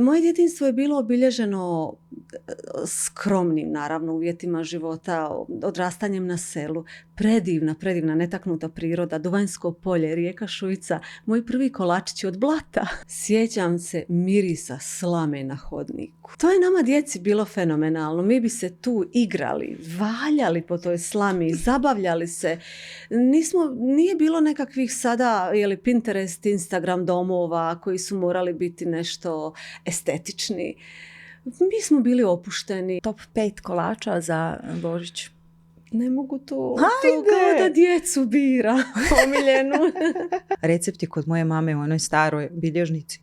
Moje djetinjstvo je bilo obilježeno skromnim, naravno, uvjetima života, odrastanjem na selu. Predivna, netaknuta priroda, Duvanjsko polje, rijeka Šujica, moji prvi kolačići od blata. Sjećam se mirisa slame na hodniku. To je nama djeci bilo fenomenalno. Mi bi se tu igrali, valjali po toj slami, zabavljali se. Nije bilo nekakvih sada Pinterest, Instagram domova koji su morali biti nešto estetični. Mi smo bili opušteni. Top 5 kolača za Božić. Ne mogu to kao da djecu bira omiljenu. Recept je kod moje mame u onoj staroj bilježnici.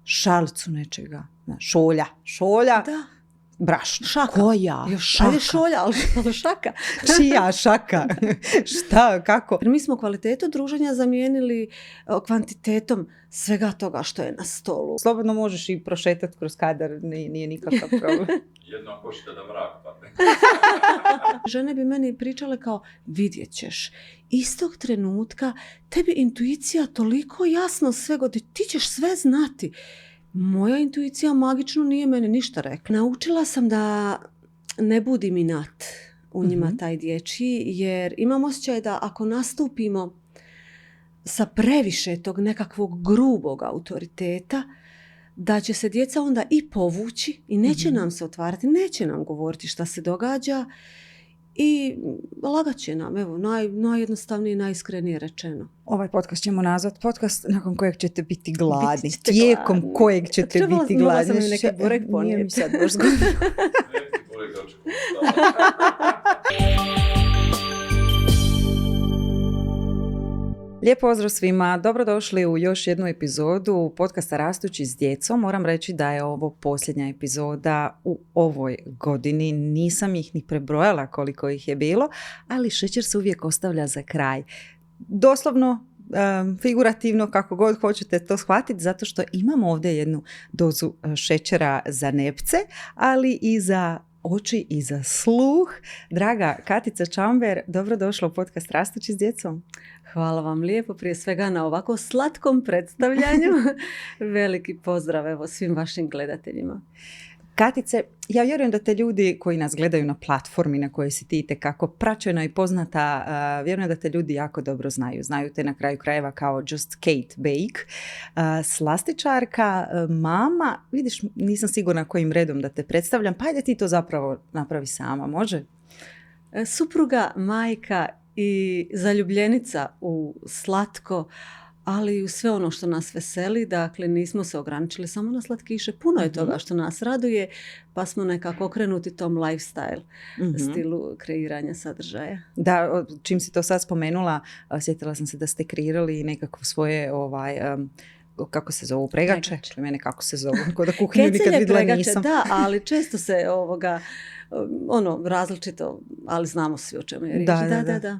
Šalicu nečega. Šolja. Da. Brašno. Šaka. Koja? Šaka. Ajde šolja, ali šaka. Čija šaka? Šta, kako? Mi smo kvalitetu druženja zamijenili kvantitetom svega toga što je na stolu. Slobodno možeš i prošetati kroz kadar, nije nikakav problem. Jedno hoćete da mrak padne. Žene bi meni pričale kao, vidjet ćeš, istog trenutka tebi intuicija toliko jasno sve godi, ti ćeš sve znati. Moja intuicija magično nije meni ništa rekla. Naučila sam da ne budim inat u njima taj dječji, jer imam osjećaj da ako nastupimo sa previše tog nekakvog grubog autoriteta, da će se djeca onda i povući i neće nam se otvarati, neće nam govoriti šta se događa i lagat će nam, evo, najjednostavnije i najiskrenije rečeno. Ovaj podcast ćemo nazvati podcast nakon kojeg ćete biti gladni. Tijekom gladni. Kojeg ćete biti gladni. Mogla sam im neki burek ponijeti. Nije mi sad baš zgodno. Neki burek dočku. Lijep pozdrav svima, dobrodošli u još jednu epizodu podcasta Rastući s djecom. Moram reći da je ovo posljednja epizoda u ovoj godini. Nisam ih ni prebrojala koliko ih je bilo, ali šećer se uvijek ostavlja za kraj. Doslovno, figurativno, kako god hoćete to shvatiti, zato što imamo ovdje jednu dozu šećera za nepce, ali i za oči i za sluh. Draga Katica Čamber, dobrodošla u podcast Rastući s djecom. Hvala vam lijepo, prije svega na ovako slatkom predstavljanju. Veliki pozdrav evo svim vašim gledateljima. Katice, ja vjerujem da te ljudi koji nas gledaju na platformi na kojoj si ti itekako praćena i poznata, vjerujem da te ljudi jako dobro znaju. Znaju te na kraju krajeva kao Just Kate Bake, slastičarka, mama. Vidiš, nisam sigurna kojim redom da te predstavljam, pa ajde ti to zapravo napravi sama, može? Supruga, majka i zaljubljenica u slatko, ali i u sve ono što nas veseli. Dakle, nismo se ograničili samo na slatkiše. Puno je toga što nas raduje, pa smo nekako okrenuti tom lifestyle stilu kreiranja sadržaja. Da, čim si to sad spomenula, sjetila sam se da ste kreirali nekako svoje kako se zovu, pregače? Mene kako se zovu, kod da kuhinju nikad vidjela pregače, nisam. Da, ali često se različito, ali znamo svi o čemu je riječ. Da.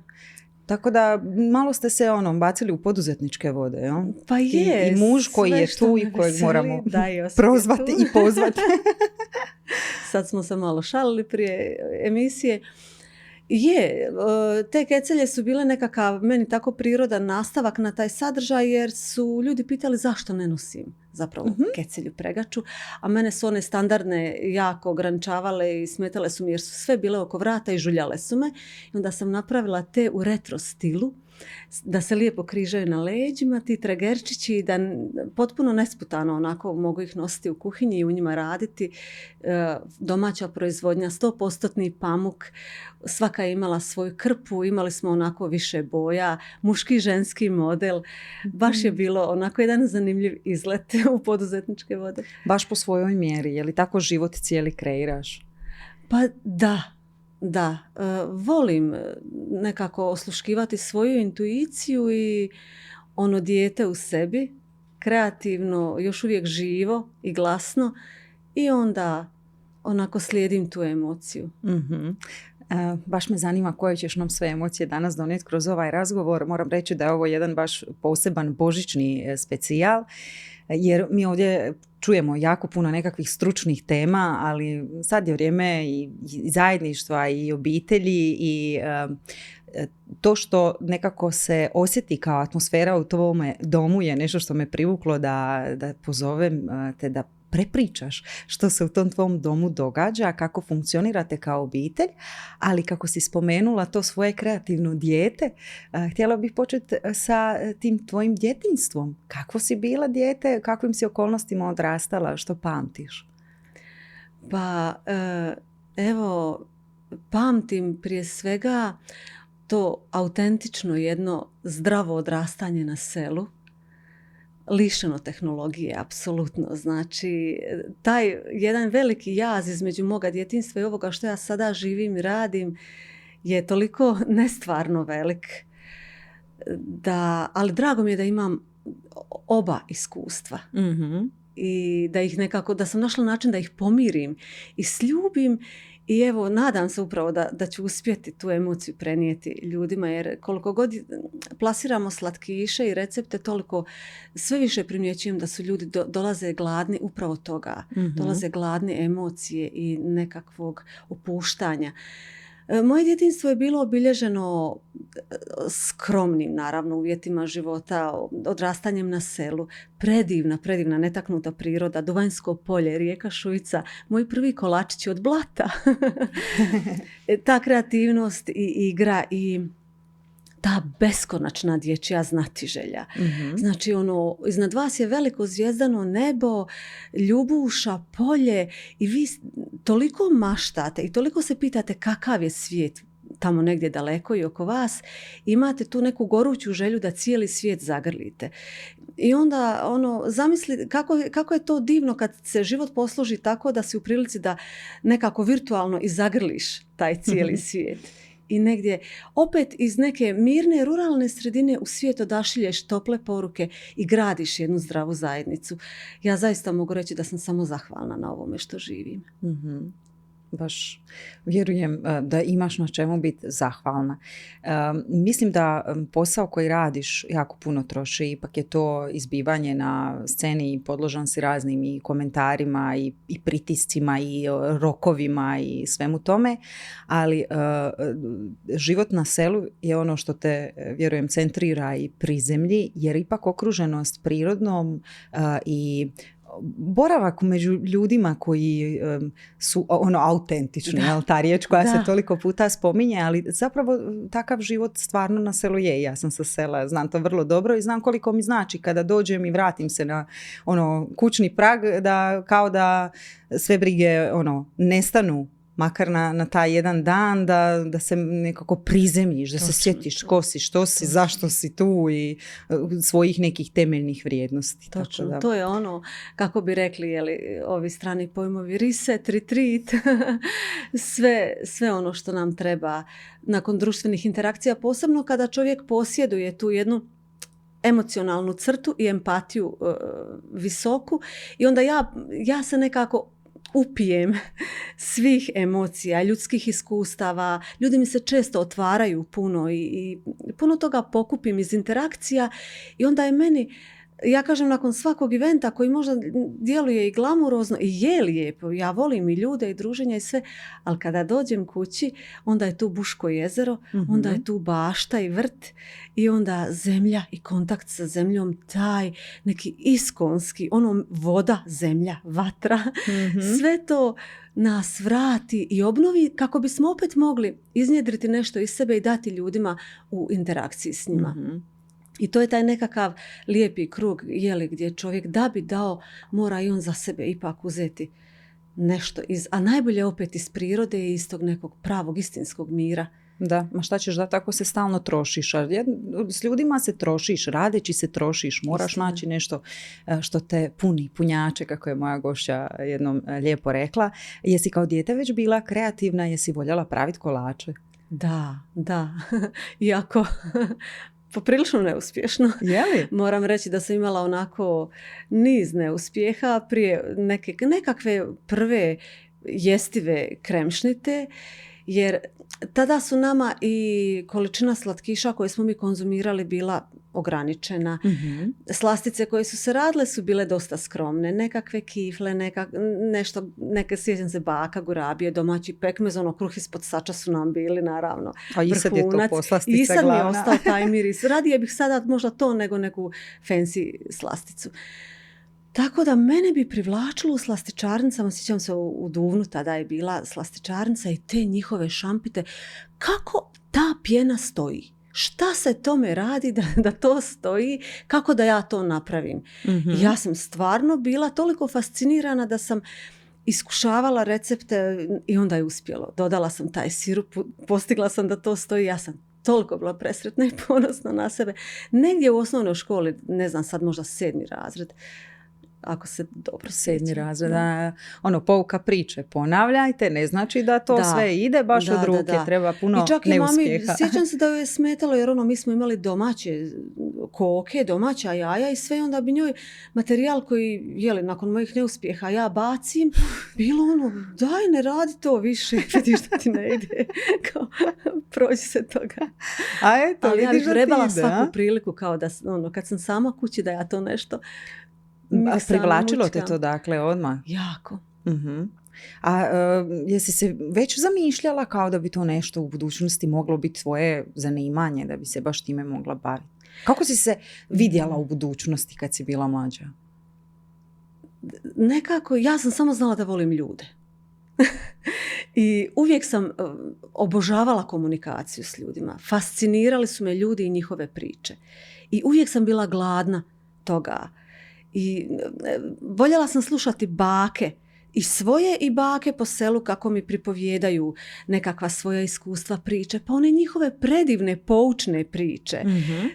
Tako da malo ste se bacili u poduzetničke vode, jo? Pa je. I muž koji je tu i kojeg moramo prozvati i pozvati. Sad smo se malo šalili prije emisije. Te kecelje su bile nekakav, meni tako prirodan nastavak na taj sadržaj, jer su ljudi pitali zašto ne nosim zapravo kecelju pregaču, a mene su one standardne jako ograničavale i smetale su mi jer su sve bile oko vrata i žuljale su me. I onda sam napravila te u retro stilu, da se lijepo križaju na leđima, ti tregerčići, i da potpuno nesputano onako mogu ih nositi u kuhinji i u njima raditi. Domaća proizvodnja, 100% pamuk, svaka je imala svoju krpu, imali smo onako više boja, muški i ženski model. Baš je bilo onako jedan zanimljiv izlet u poduzetničke vode. Baš po svojoj mjeri, je li tako život cijeli kreiraš? Pa da, volim nekako osluškivati svoju intuiciju i ono dijete u sebi, kreativno, još uvijek živo i glasno, i onda onako slijedim tu emociju. Baš me zanima koje ćeš nam sve emocije danas donijeti kroz ovaj razgovor. Moram reći da je ovo jedan baš poseban božićni specijal, jer mi ovdje čujemo jako puno nekakvih stručnih tema, ali sad je vrijeme i zajedništva i obitelji i to što nekako se osjeti kao atmosfera u tvome domu je nešto što me privuklo da pozovem te da prepričaš što se u tom tvom domu događa, kako funkcionirate kao obitelj, ali kako si spomenula to svoje kreativno dijete, htjela bih početi sa tim tvojim djetinjstvom. Kako si bila dijete, kakvim si okolnostima odrastala, što pamtiš? Pa evo, pamtim prije svega to autentično jedno zdravo odrastanje na selu, lišeno tehnologije, apsolutno. Znači, taj jedan veliki jaz između moga djetinjstva i ovoga što ja sada živim i radim je toliko nestvarno velik. Ali drago mi je da imam oba iskustva. Mm-hmm. I da ih nekako, da sam našla način da ih pomirim i sljubim. I evo, nadam se upravo da ću uspjeti tu emociju prenijeti ljudima, jer koliko god plasiramo slatkiše i recepte, toliko sve više primjećujem da su ljudi dolaze gladni upravo toga. Mm-hmm. Dolaze gladni emocije i nekakvog opuštanja. Moje djetinjstvo je bilo obilježeno skromnim, naravno, uvjetima života, odrastanjem na selu. Predivna, netaknuta priroda, Duvanjsko polje, rijeka Šujica, moji prvi kolačići od blata. Ta kreativnost i igra i ta beskonačna dječja znatiželja. Mm-hmm. Znači, iznad vas je veliko zvijezdano nebo, ljubuša, polje i vi toliko maštate i toliko se pitate kakav je svijet tamo negdje daleko i oko vas. Imate tu neku goruću želju da cijeli svijet zagrlite. I onda zamisli kako je to divno kad se život posloži tako da si u prilici da nekako virtualno i zagrliš taj cijeli svijet. I negdje opet iz neke mirne ruralne sredine u svijet odašilješ tople poruke i gradiš jednu zdravu zajednicu. Ja zaista mogu reći da sam samo zahvalna na ovome što živim. Mm-hmm. Baš vjerujem da imaš na čemu biti zahvalna. Mislim da posao koji radiš jako puno troši, ipak je to izbivanje na sceni i podložan si raznim i komentarima i pritiscima i rokovima i svemu tome, ali život na selu je ono što te, vjerujem, centrira i prizemlji, jer ipak okruženost prirodnom i boravak među ljudima koji su autentični, ta riječ koja se toliko puta spominje, ali zapravo takav život stvarno na selu je. Ja sam sa sela, znam to vrlo dobro i znam koliko mi znači kada dođem i vratim se na kućni prag, da kao da sve brige nestanu, makar na taj jedan dan, da se nekako prizemljiš, da se sjetiš ko si, što si, zašto si tu i svojih nekih temeljnih vrijednosti. Točno, tako da... to je kako bi rekli ovi strani pojmovi, reset, retreat, sve ono što nam treba nakon društvenih interakcija, posebno kada čovjek posjeduje tu jednu emocionalnu crtu i empatiju visoku i onda ja se nekako upijem svih emocija, ljudskih iskustava. Ljudi mi se često otvaraju puno i puno toga pokupim iz interakcija i onda je meni, ja kažem, nakon svakog eventa koji možda djeluje i glamurozno i je lijepo, ja volim i ljude i druženja i sve, ali kada dođem kući, onda je tu Buško jezero, mm-hmm. onda je tu bašta i vrt i onda zemlja i kontakt sa zemljom, taj neki iskonski, voda, zemlja, vatra, mm-hmm. sve to nas vrati i obnovi kako bismo opet mogli iznjedriti nešto iz sebe i dati ljudima u interakciji s njima. Mm-hmm. I to je taj nekakav lijepi krug, gdje čovjek da bi dao, mora i on za sebe ipak uzeti nešto a najbolje opet iz prirode i iz tog nekog pravog istinskog mira. Da, ma šta ćeš da tako se stalno trošiš, s ljudima se trošiš, radeći se trošiš, moraš naći nešto što te puni, punjače, kako je moja gošća jednom lijepo rekla. Jesi kao dijete već bila kreativna, jesi voljela praviti kolače? Da, iako... poprilično neuspješno. Jeli? Moram reći da sam imala onako niz neuspjeha prije nekakve prve jestive kremšnite, jer tada su nama i količina slatkiša koje smo mi konzumirali bila ograničena. Mm-hmm. Slastice koje su se radile su bile dosta skromne. Nekakve kifle, neke sjećam se baka, gurabije, domaći pekmez, kruh ispod sača su nam bili, naravno. A i sad je to poslastica i sad glavna. Mi je ostao taj miris. Radije bih sada možda to nego neku fancy slasticu. Tako da mene bi privlačilo u slastičarnicama, sjećam se u Duvnu tada je bila slastičarnica i te njihove šampite. Kako ta pjena stoji? Šta se tome radi da to stoji? Kako da ja to napravim? Mhm. Ja sam stvarno bila toliko fascinirana da sam iskušavala recepte i onda je uspjelo. Dodala sam taj sirup, postigla sam da to stoji. Ja sam toliko bila presretna i ponosna na sebe. Negdje u osnovnoj školi, ne znam, sad možda 7. razred, ako se dobro 7. sjećam. razred, pouka priče, ponavljajte, ne znači da to Da. sve ide baš od ruke, treba puno I čak i mami, neuspjeha. sjećam se da joj je smetalo jer mi smo imali domaće koke, domaća jaja i sve, onda bi njoj materijal koji, nakon mojih neuspjeha ja bacim, bilo daj ne radi to više, vidiš da ti ne ide, kao, prođi se toga. A eto, Ali ja vidiš bih da ti trebala ide, svaku priliku kao da, kad sam sama kući da ja to nešto A miksam, privlačilo te mućkam. to dakle odmah? Jako. Uh-huh. A jesi se već zamišljala kao da bi to nešto u budućnosti moglo biti tvoje zanimanje, da bi se baš time mogla baviti? Kako si se vidjela u budućnosti kad si bila mlađa? Nekako, ja sam samo znala da volim ljude. I uvijek sam obožavala komunikaciju s ljudima. Fascinirali su me ljudi i njihove priče. I uvijek sam bila gladna toga. I voljela sam slušati bake. I svoje i bake po selu kako mi pripovjedaju nekakva svoja iskustva, priče. Pa one njihove predivne, poučne priče. Mm-hmm.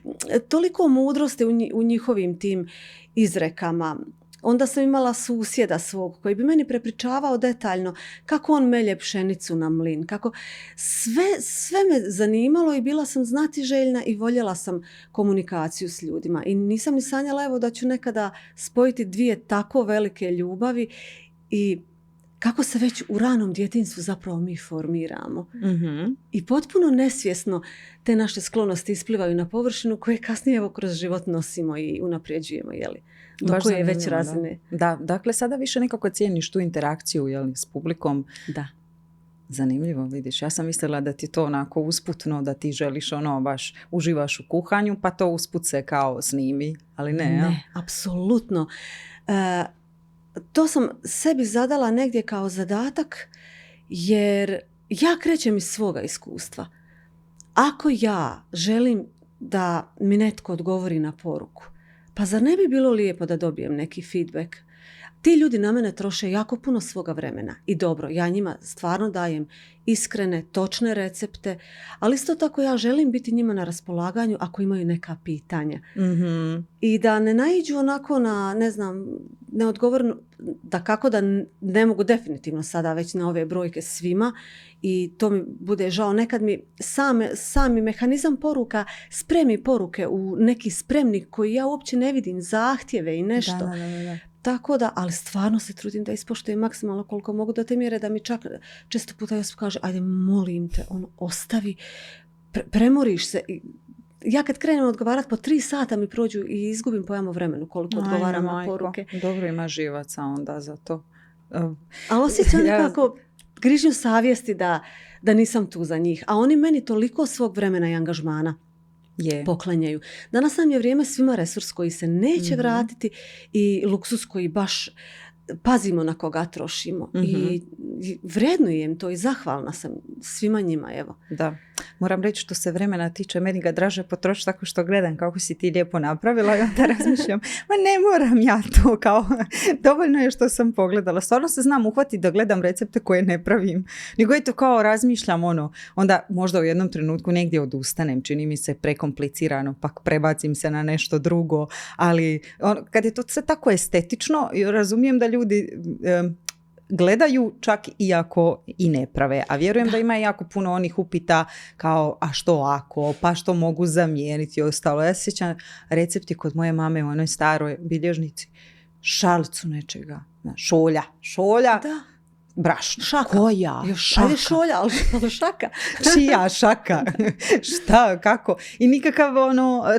Toliko mudrosti u njihovim tim izrekama. Onda sam imala susjeda svog koji bi meni prepričavao detaljno kako on melje pšenicu na mlin. Kako sve me zanimalo i bila sam znatiželjna i voljela sam komunikaciju s ljudima. I nisam ni sanjala da ću nekada spojiti dvije tako velike ljubavi i kako se već u ranom djetinjstvu zapravo mi formiramo. Mm-hmm. I potpuno nesvjesno te naše sklonosti isplivaju na površinu koje kasnije kroz život nosimo i unapređujemo, do baš koje već razine. Da, dakle sada više nekako cijeniš tu interakciju s publikom. Da. Zanimljivo, vidiš. Ja sam mislila da ti to onako usputno, da ti želiš baš uživaš u kuhanju, pa to usput se kao snimi, ali ne. Ne, apsolutno. To sam sebi zadala negdje kao zadatak, jer ja krećem iz svoga iskustva. Ako ja želim da mi netko odgovori na poruku, pa zar ne bi bilo lijepo da dobijem neki feedback? Ti ljudi na mene troše jako puno svoga vremena. I dobro, ja njima stvarno dajem iskrene, točne recepte, ali isto tako ja želim biti njima na raspolaganju ako imaju neka pitanja. Mm-hmm. I da ne naiđu onako na, neodgovorno, da kako da ne mogu definitivno sada već na ove brojke svima i to mi bude žao. Nekad mi sami mehanizam poruka spremi poruke u neki spremnik koji ja uopće ne vidim, zahtjeve i nešto. Da. Tako da, ali stvarno se trudim da ispoštujem maksimalno koliko mogu do te mjere da mi čak često puta Josip kaže, ajde molim te, ostavi, premoriš se. Ja kad krenem odgovarati po 3 sata mi prođu i izgubim pojam o vremenu koliko odgovaram na poruke. Dobro, ima živaca onda za to. Ali osjećam nekako grižnju savjesti da nisam tu za njih. A oni meni toliko svog vremena i angažmana poklanjaju. Danas nam je vrijeme svima resurs koji se neće vratiti i luksus koji baš pazimo na koga trošimo. I vrednujem to i zahvalna sam svima njima. Evo. Da. Moram reći što se vremena tiče, meni ga draže potrošiti tako što gledam kako si ti lijepo napravila i onda razmišljam, ma ne moram ja to, kao dovoljno je što sam pogledala. Stvarno se znam uhvatiti da gledam recepte koje ne pravim. Nego je to kao razmišljam onda možda u jednom trenutku negdje odustanem, čini mi se prekomplicirano, pak prebacim se na nešto drugo, ali kad je to sve tako estetično, razumijem da ljudi gledaju čak iako i ne prave. A vjerujem da ima jako puno onih upita kao, a što ako, pa što mogu zamijeniti i ostalo. Ja se sjećam recepti kod moje mame u onoj staroj bilježnici. Šalicu nečega. Šolja. Da. Brašno. Šaka. Koja? Šaka. Ajde šolja, ali šaka. Čija šaka? Šta, kako? I nikakav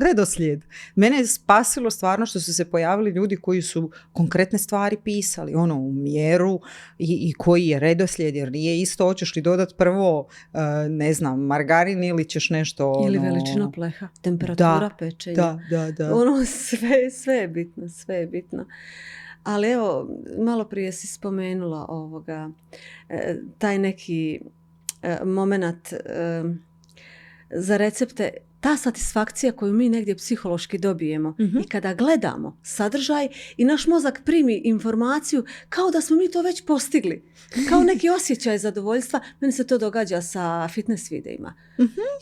redoslijed. Mene je spasilo stvarno što su se pojavili ljudi koji su konkretne stvari pisali, u mjeru i koji je redoslijed, jer nije isto hoćeš li dodati prvo, margarin ili ćeš nešto... Ili veličina pleha, temperatura pečenja. Da. Sve je bitno. Ali evo, malo prije si spomenula taj neki moment za recepte. Ta satisfakcija koju mi negdje psihološki dobijemo i kada gledamo sadržaj i naš mozak primi informaciju kao da smo mi to već postigli. Kao neki osjećaj zadovoljstva. Meni se to događa sa fitness videima.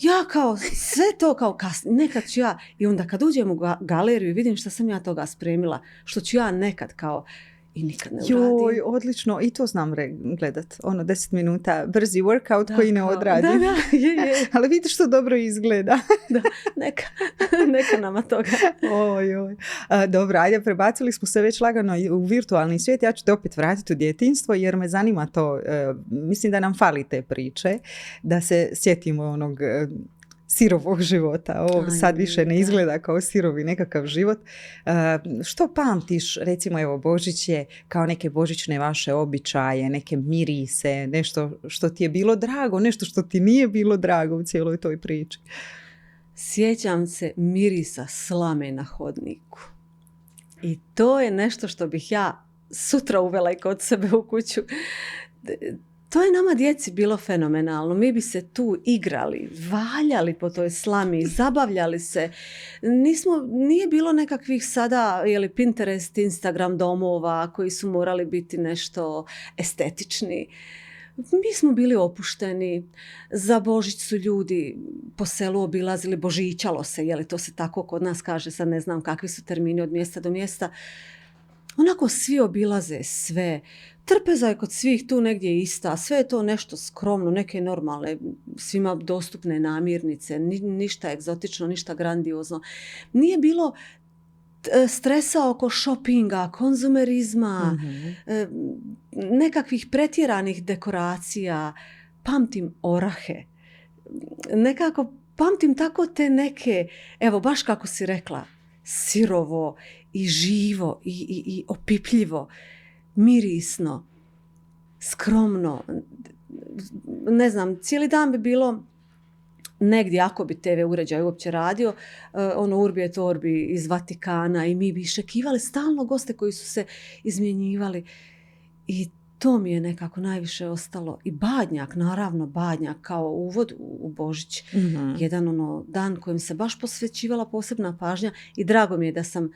Ja kao sve to kao nekad ću ja, i onda kad uđem u galeriju i vidim što sam ja toga spremila, što ću ja nekad kao i nikad ne uradim. Joj, odlično. I to znam gledat. 10 minuta brzi workout koji ne odradim. Da, je. Ali vidiš što dobro izgleda. Da, neka nama toga. Oj. Dobro, ajde, prebacili smo se već lagano u virtualni svijet. Ja ću te opet vratiti u djetinjstvo jer me zanima to. Mislim da nam fali te priče. Da se sjetimo onog sirovog života. Ovo sad više ne izgleda kao sirovi nekakav život. Što pamtiš, recimo evo Božić je kao neke božićne vaše običaje, neke mirise, nešto što ti je bilo drago, nešto što ti nije bilo drago u cijeloj toj priči? Sjećam se mirisa slame na hodniku. I to je nešto što bih ja sutra uvela i kod sebe u kuću. To je nama djeci bilo fenomenalno. Mi bi se tu igrali, valjali po toj slami, zabavljali se. Nije bilo nekakvih sada Pinterest, Instagram domova koji su morali biti nešto estetični. Mi smo bili opušteni. Za Božić su ljudi po selu obilazili, božićalo se, to se tako kod nas kaže, sad ne znam kakvi su termini od mjesta do mjesta. Onako svi obilaze sve. Trpeza je kod svih tu negdje ista. Sve je to nešto skromno, neke normalne, svima dostupne namirnice. Ništa egzotično, ništa grandiozno. Nije bilo stresa oko šopinga, konzumerizma, nekakvih pretjeranih dekoracija. Pamtim orahe. Nekako pamtim tako te neke, evo baš kako si rekla, sirovo i živo i opipljivo, mirisno, skromno. Ne znam, cijeli dan bi bilo negdje, ako bi TV uređaj uopće radio, Urbi et Orbi iz Vatikana i mi bi iščekivali stalno goste koji su se izmjenjivali. I to mi je nekako najviše ostalo. I Badnjak, naravno Badnjak kao uvod u Božić. Jedan dan kojim se baš posvećivala posebna pažnja i drago mi je da sam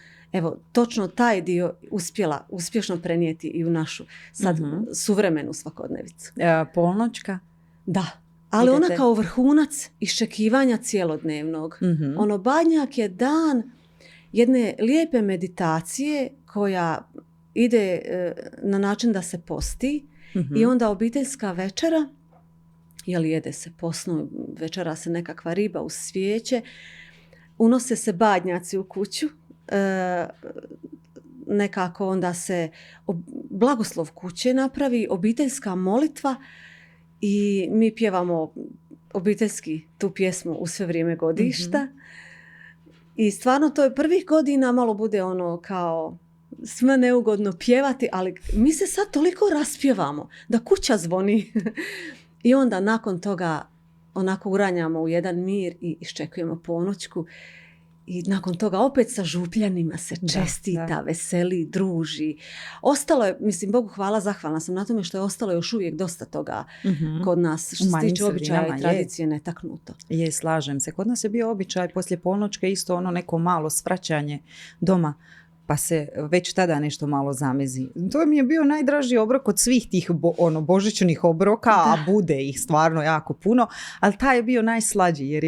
točno taj dio uspjela uspješno prenijeti i u našu sad suvremenu svakodnevicu. Polnoćka? Da. Ali ona kao vrhunac iščekivanja cijelodnevnog. Badnjak je dan jedne lijepe meditacije koja ide na način da se posti i onda obiteljska večera, jede se posno, večera se nekakva riba uz svijeće, unose se badnjaci u kuću, nekako onda se blagoslov kuće napravi, obiteljska molitva i mi pjevamo obiteljski tu pjesmu u sve vrijeme godišta. I stvarno to je prvih godina malo bude kao svima neugodno pjevati, ali mi se sad toliko raspjevamo da kuća zvoni. I onda nakon toga onako uranjamo u jedan mir i iščekujemo ponoćku. I nakon toga opet sa župljanima se čestita, veseli, druži. Ostalo je, mislim, Bogu hvala, zahvalna sam na tome što je ostalo još uvijek dosta toga kod nas. Što se tiče običaja i tradicije netaknuto. Slažem se. Kod nas je bio običaj poslije polnoćke isto neko malo svraćanje doma, pa se već tada nešto malo zamezi. To mi je bio najdraži obrok od svih tih božićnih obroka, a bude ih stvarno jako puno, ali taj je bio najslađi jer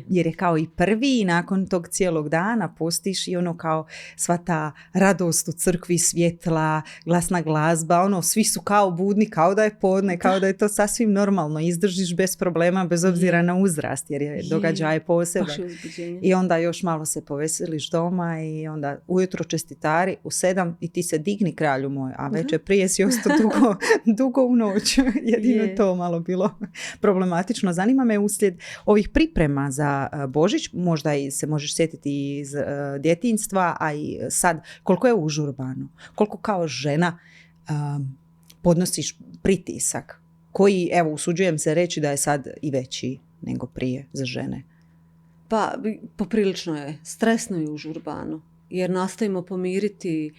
je kao i prvi i nakon tog cijelog dana postiš i kao sva ta radost u crkvi, svjetla, glasna glazba, svi su kao budni, kao da je podne, kao da je to sasvim normalno, izdržiš bez problema, bez obzira na uzrast, jer je događaj poseban. I onda još malo se poveseliš doma i onda ujutro čestitari u 7 i ti se digni, kralju moj, a večer prije si ostao dugo u noć. Jedino to malo bilo problematično. Zanima me uslijed ovih priprema za Božić, možda i se možeš sjetiti iz djetinjstva, a i sad koliko je užurbano, koliko kao žena podnosiš pritisak koji, usuđujem se reći da je sad i veći nego prije za žene. Pa poprilično je stresno i užurbano. Jer nastojimo pomiriti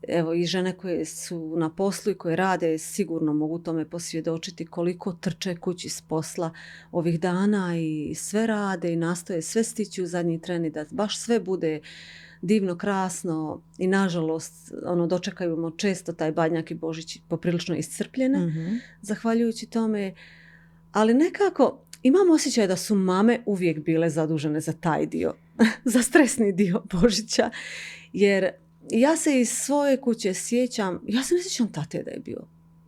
evo i žene koje su na poslu i koje rade sigurno mogu tome posvjedočiti koliko trče kući s posla ovih dana i sve rade i nastoje sve stići u zadnji tren i da baš sve bude divno, krasno i nažalost dočekajmo često taj Badnjak i Božić poprilično iscrpljene zahvaljujući tome, ali nekako imam osjećaj da su mame uvijek bile zadužene za taj dio, za stresni dio Božića, jer ja se iz svoje kuće sjećam, ja se ne sjećam tate da je bio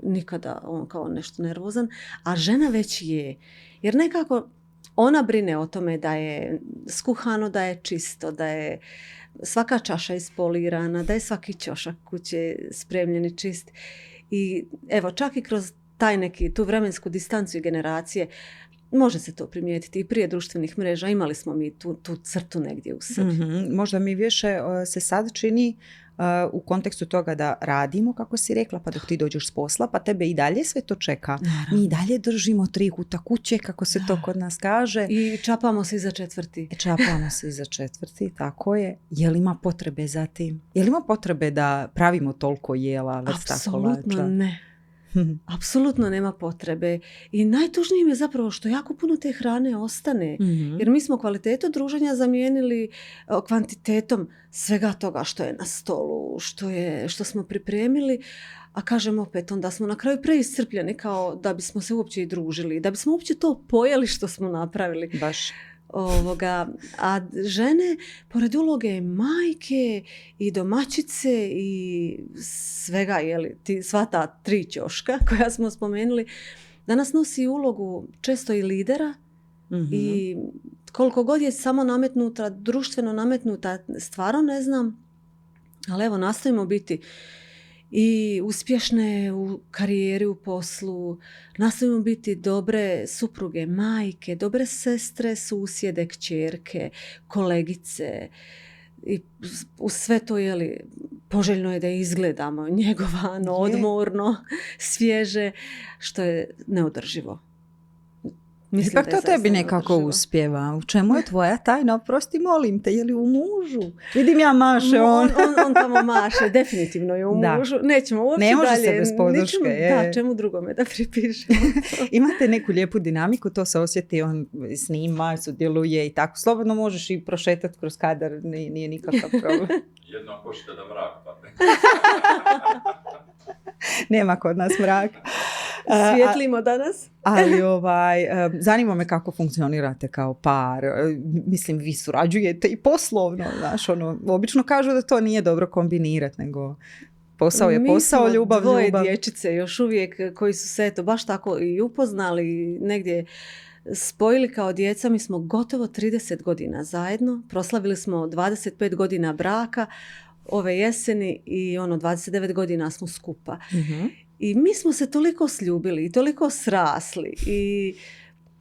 nikada on kao nešto nervozan, a žena već je, jer nekako ona brine o tome da je skuhano, da je čisto, da je svaka čaša ispolirana, da je svaki ćošak kuće spremljen i čist. I evo, čak i kroz tu vremensku distancu i generacije, može se to primijetiti i prije društvenih mreža, imali smo mi tu crtu negdje u sebi. Možda mi više se sad čini u kontekstu toga da radimo, kako si rekla, pa dok ti dođeš s posla, pa tebe i dalje sve to čeka. Naravno. Mi i dalje držimo 3 kuta kuće, kako se to kod nas kaže. I čapamo se iza 4. Čapamo se iza 4, tako je. Je li ima potrebe za tim? Je li ima potrebe da pravimo toliko jela, vrsta kolača? Apsolutno ne. Apsolutno nema potrebe. I najtužnije mi je zapravo što jako puno te hrane ostane. Jer mi smo kvalitetu druženja zamijenili kvantitetom svega toga što je na stolu, što smo pripremili. A kažem opet, onda smo na kraju preiscrpljeni kao da bismo se uopće i družili. Da bismo uopće to pojeli što smo napravili. Baš. A žene, pored uloge majke i domaćice i svega, sva ta 3 ćoška koja smo spomenuli, danas nosi ulogu često i lidera i koliko god je samo nametnuta, društveno nametnuta, stvarno ne znam, ali evo nastojimo biti i uspješne u karijeri, u poslu, nastojimo biti dobre supruge, majke, dobre sestre, susjede, kćerke, kolegice. I uz sve to poželjno je da izgledamo njegovano, odmorno, svježe, što je neodrživo. Mislim ipak to tebi nekako uspjeva. U čemu je tvoja tajna? Oprosti, molim te, je li u mužu? Vidim ja maše on. on tamo maše, definitivno je u mužu. Nećemo uopće dalje. Ne može se bez podrške. Čemu drugome da pripišemo. Imate neku lijepu dinamiku, to se osjeti, on snima, sudjeluje i tako. Slobodno možeš i prošetati kroz kadar, nije nikakav problem. Jedno hoćete da mrak padne. Nema kod nas mrak. Svijetlimo danas. Ali zanima me kako funkcionirate kao par. Mislim, vi surađujete i poslovno. Znaš, obično kažu da to nije dobro kombinirati, nego posao je posao, ljubav, ljubav. Mi smo 2 dječice još uvijek koji su se baš tako i upoznali, negdje spojili kao djeca. Mi smo gotovo 30 godina zajedno. Proslavili smo 25 godina braka ove jeseni i 29 godina smo skupa. I mi smo se toliko sljubili i toliko srasli i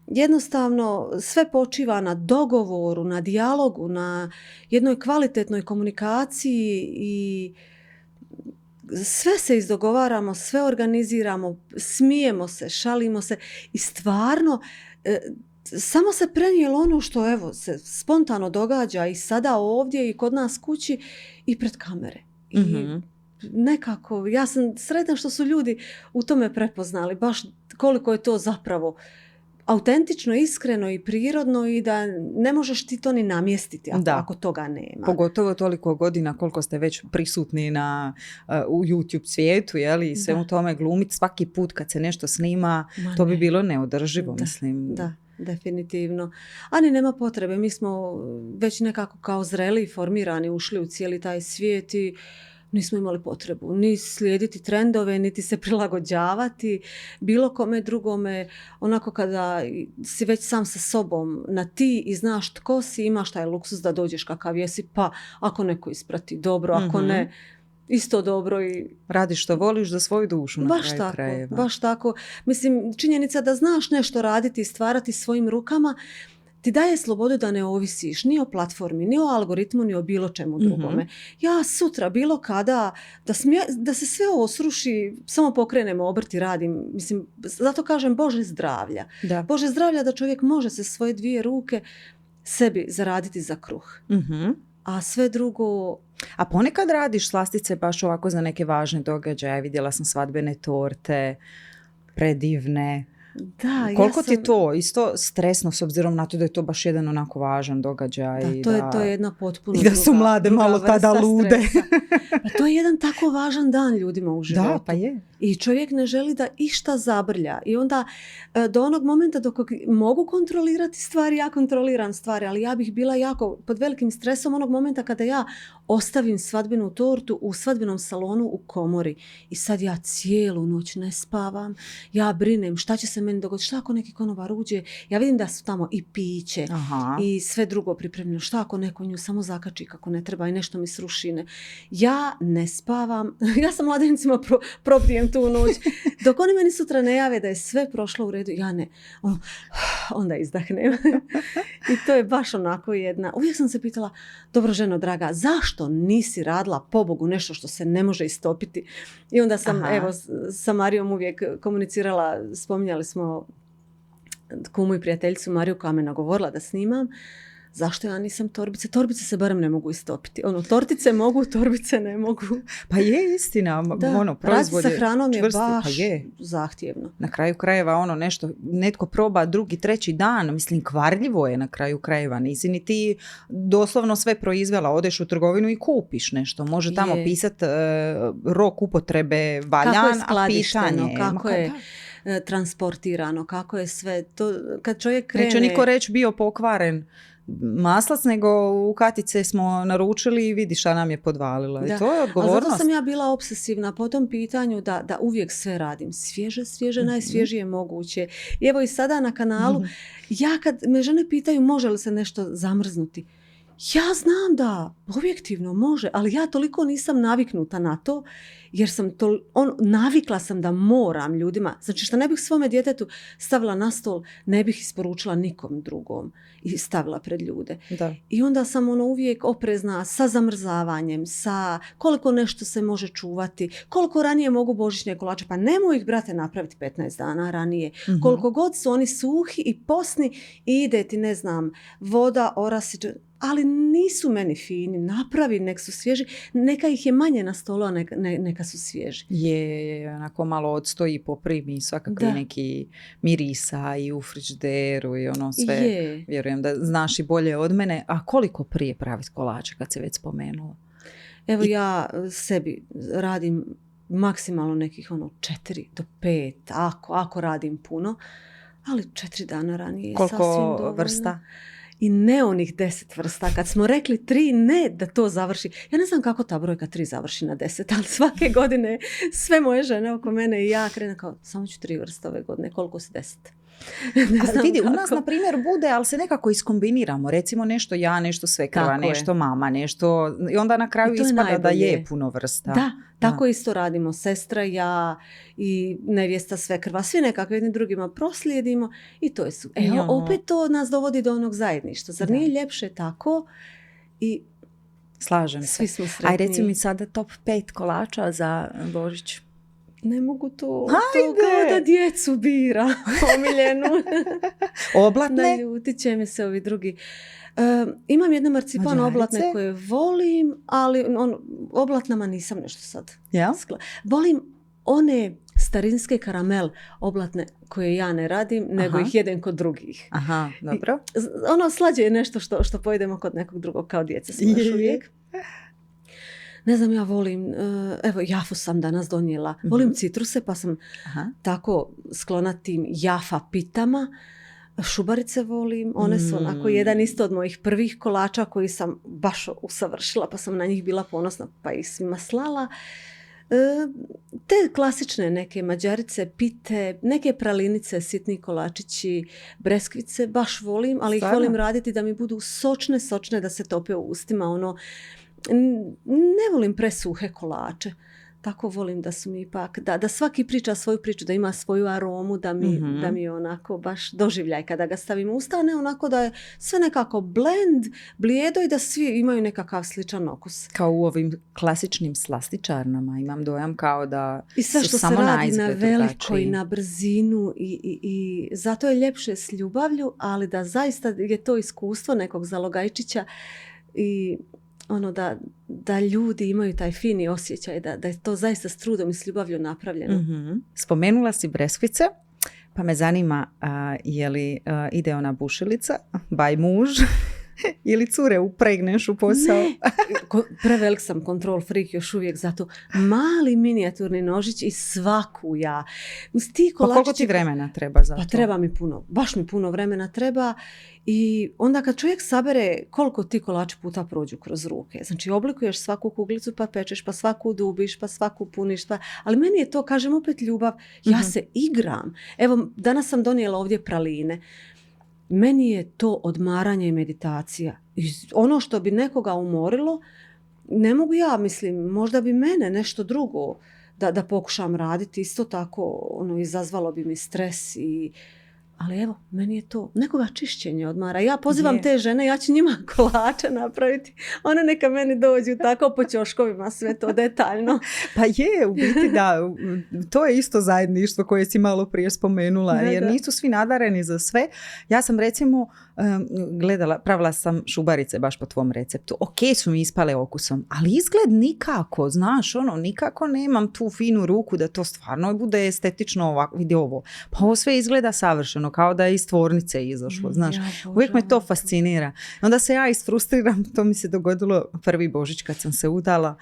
jednostavno sve počiva na dogovoru, na dijalogu, na jednoj kvalitetnoj komunikaciji i sve se izdogovaramo, sve organiziramo, smijemo se, šalimo se i stvarno samo se prenijelo ono što se spontano događa i sada ovdje i kod nas kući i pred kamere. I nekako, ja sam sretna što su ljudi u tome prepoznali baš koliko je to zapravo autentično, iskreno i prirodno i da ne možeš ti to ni namjestiti ako toga nema. Pogotovo toliko godina koliko ste već prisutni u YouTube svijetu, i sve u tome glumiti svaki put kad se nešto snima, to bi bilo neodrživo, mislim. Da. Definitivno. Ali nema potrebe. Mi smo već nekako kao zreli i formirani ušli u cijeli taj svijet i nismo imali potrebu ni slijediti trendove, niti se prilagođavati bilo kome drugome. Onako kada si već sam sa sobom na ti i znaš tko si, imaš taj luksuz da dođeš kakav jesi, pa ako neko isprati dobro, ako ne, isto dobro i radiš što voliš za svoju dušu na kraju krajeva. Baš tako. Mislim, činjenica da znaš nešto raditi i stvarati svojim rukama ti daje slobodu da ne ovisiš ni o platformi, ni o algoritmu, ni o bilo čemu drugome. Ja sutra bilo kada da se sve ovo sruši, samo pokrenem obrt i radim. Mislim, zato kažem Bože zdravlja. Da. Bože zdravlja da čovjek može se svoje 2 ruke sebi zaraditi za kruh. a sve drugo... A ponekad radiš slastice baš ovako za neke važne događaje. Vidjela sam svadbene torte, predivne. Da, Koliko ti je to isto stresno s obzirom na to da je to baš jedan onako važan događaj? Da, to je jedna potpuno i da su mlade malo tada lude. Pa to je jedan tako važan dan ljudima u životu. Da, pa je. I čovjek ne želi da išta zabrlja. I onda do onog momenta dok mogu kontrolirati stvari, ja kontroliram stvari, ali ja bih bila jako pod velikim stresom onog momenta kada ja ostavim svadbenu tortu u svadbenom salonu u komori. I sad ja cijelu noć ne spavam. Ja brinem šta će se meni dogoditi. Šta ako neki konobar uđe? Ja vidim da su tamo i piće i sve drugo pripremljeno. Šta ako neko nju samo zakači kako ne treba i nešto mi srušine. Ja ne spavam. Ja sam mladencima probijem tu noć. Dok oni meni sutra ne jave da je sve prošlo u redu, ja ne. Onda izdahnem. I to je baš onako jedna. Uvijek sam se pitala, dobro ženo draga, zašto nisi radila pobogu nešto što se ne može istopiti? I onda sam sa Marijom uvijek komunicirala, spominjali smo kumu i prijateljicu Mariju koja me nagovorila da snimam. Zašto ja nisam torbice? Torbice se barem ne mogu istopiti. Tortice mogu, torbice ne mogu. Pa je istina. Da, proizvod raditi sa hranom je čvrsti, baš pa je. zahtjevno. Na kraju krajeva nešto, netko proba drugi, treći dan, mislim kvarljivo je na kraju krajeva. Nisi ni ti doslovno sve proizvela, odeš u trgovinu i kupiš nešto. Može tamo pisat rok upotrebe valjan, a pitanje. Kako je transportirano, kako je sve to. Kad čovjek krene... Neće niko reći bio pokvaren maslac, nego u katice smo naručili i vidi šta nam je podvalila. I to je odgovornost. Ali zato sam ja bila obsesivna po tom pitanju da uvijek sve radim. Svježe, najsvježije moguće. I evo i sada na kanalu, ja kad me žene pitaju može li se nešto zamrznuti, ja znam da objektivno može, ali ja toliko nisam naviknuta na to, jer sam navikla sam da moram ljudima. Znači što ne bih svome djetetu stavila na stol, ne bih isporučila nikom drugom i stavila pred ljude. Da. I onda sam uvijek oprezna sa zamrzavanjem, sa koliko nešto se može čuvati, koliko ranije mogu božićne kolače. Pa nemoj ih, brate, napraviti 15 dana ranije. Koliko god su oni suhi i posni, ide ti, ne znam, voda, orasi, ali nisu meni fini. Napravi, nek su svježi. Neka ih je manje na stolu, a neka su svježi. Je, onako malo odstoji, poprimi svakakvi neki mirisa i u frižideru i ono sve. Je. Vjerujem da znaš i bolje od mene. A koliko prije praviti kolače kad se već spomenula? Evo ja sebi radim maksimalno nekih 4 do 5, ako radim puno, ali 4 dana ranije je sasvim dovoljno. Koliko vrsta? I ne onih 10 vrsta. Kad smo rekli 3, ne da to završi. Ja ne znam kako ta brojka 3 završi na 10, ali svake godine sve moje žene oko mene i ja krenu kao, samo ću 3 vrste ove godine, koliko si 10? Ali vidi, u nas na primjer bude, ali se nekako iskombiniramo. Recimo nešto ja, nešto svekrva, nešto mama, nešto... I onda na kraju ispada najbolje. Da je puno vrsta. Da, tako isto radimo. Sestra, ja i nevjesta, svekrva. Svi nekako jedni drugima proslijedimo i to je super. Opet to nas dovodi do onog zajedništva. Zar nije ljepše tako? I slažem se. Svi smo sretni. Aj reci mi sada top 5 kolača za Božić. Ne mogu to kao da djecu bira omiljenu. Oblatne? Naljutit će mi se ovi drugi. Imam jedne marcipan oblatne koje volim, ali oblatnama nisam nešto sad. Ja? Volim one starinske karamel oblatne koje ja ne radim, nego ih jedem kod drugih. Aha, dobro. Slađe je nešto što pojedemo kod nekog drugog kao djeca smo još uvijek. Ne znam, ja volim, evo jafu sam danas donijela, volim citruse pa sam tako sklona tim jafa pitama. Šubarice volim, one su onako jedan isto od mojih prvih kolača koji sam baš usavršila pa sam na njih bila ponosna pa ih svima slala. Te klasične neke mađarice, pite, neke pralinice, sitni kolačići, breskvice baš volim, ali ih volim raditi da mi budu sočne, da se tope u ustima, ne volim presuhe kolače. Tako volim da su mi ipak, da svaki priča svoju priču, da ima svoju aromu, da mi onako baš doživljaj kada ga stavim u usta, ne onako da je sve nekako blend, blijedo i da svi imaju nekakav sličan okus. Kao u ovim klasičnim slastičarnama imam dojam kao da i sve što se radi na veliko i na brzinu i zato je ljepše s ljubavlju, ali da zaista je to iskustvo nekog zalogajčića i ono da ljudi imaju taj fini osjećaj, da je to zaista s trudom i s ljubavlju napravljeno. Mm-hmm. Spomenula si breskvice, pa me zanima je li ide ona bušilica, baj muž, ili cure upregneš u posao? Ne, prevelik sam control freak još uvijek, zato mali minijaturni nožić i svaku ja. Pa koliko ti vremena treba za to? Pa treba mi puno, baš mi puno vremena treba i onda kad čovjek sabere koliko ti kolači puta prođu kroz ruke, znači oblikuješ svaku kuglicu pa pečeš, pa svaku dubiš, pa svaku puniš, ali meni je to, kažem opet, ljubav, ja se igram. Evo, danas sam donijela ovdje praline. Meni je to odmaranje i meditacija. I ono što bi nekoga umorilo, ne mogu ja, mislim, možda bi mene nešto drugo da pokušam raditi. Isto tako izazvalo bi mi stres ali evo, meni je to nekoga čišćenje odmara. Ja pozivam te žene, ja ću njima kolače napraviti. One neka meni dođu tako po ćoškovima, sve to detaljno. Pa je, u biti da, to je isto zajedništvo koje si malo prije spomenula, jer nisu svi nadareni za sve. Ja sam recimo pravila sam šubarice baš po tvom receptu. Ok, su mi ispale okusom, ali izgled nikako, znaš, nikako nemam tu finu ruku da to stvarno bude estetično ovako, vidi ovo. Pa ovo sve izgleda savršeno, kao da je iz tvornice izašlo, znaš. Uvijek me to fascinira. Onda se ja isfrustriram, to mi se dogodilo prvi Božić kad sam se udala.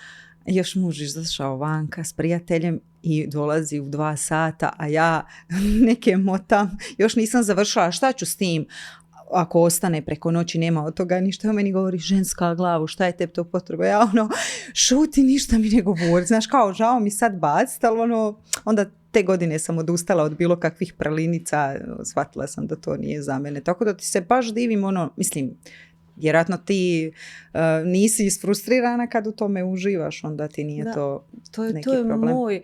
Još muž izašao vanka s prijateljem i dolazi u 2 sata, a ja neke motam. Još nisam završila, šta ću s tim? Ako ostane preko noći, nema od toga ništa. On meni govori, ženska glavu, šta je tebi to potreba? Ja šuti, ništa mi ne govori. Znaš, kao žao mi sad baciti, ali onda te godine sam odustala od bilo kakvih pralinica. Shvatila sam da to nije za mene. Tako da ti se baš divim, mislim, vjerojatno ti nisi isfrustrirana kad u tome uživaš, onda ti nije to neki problem. To je moj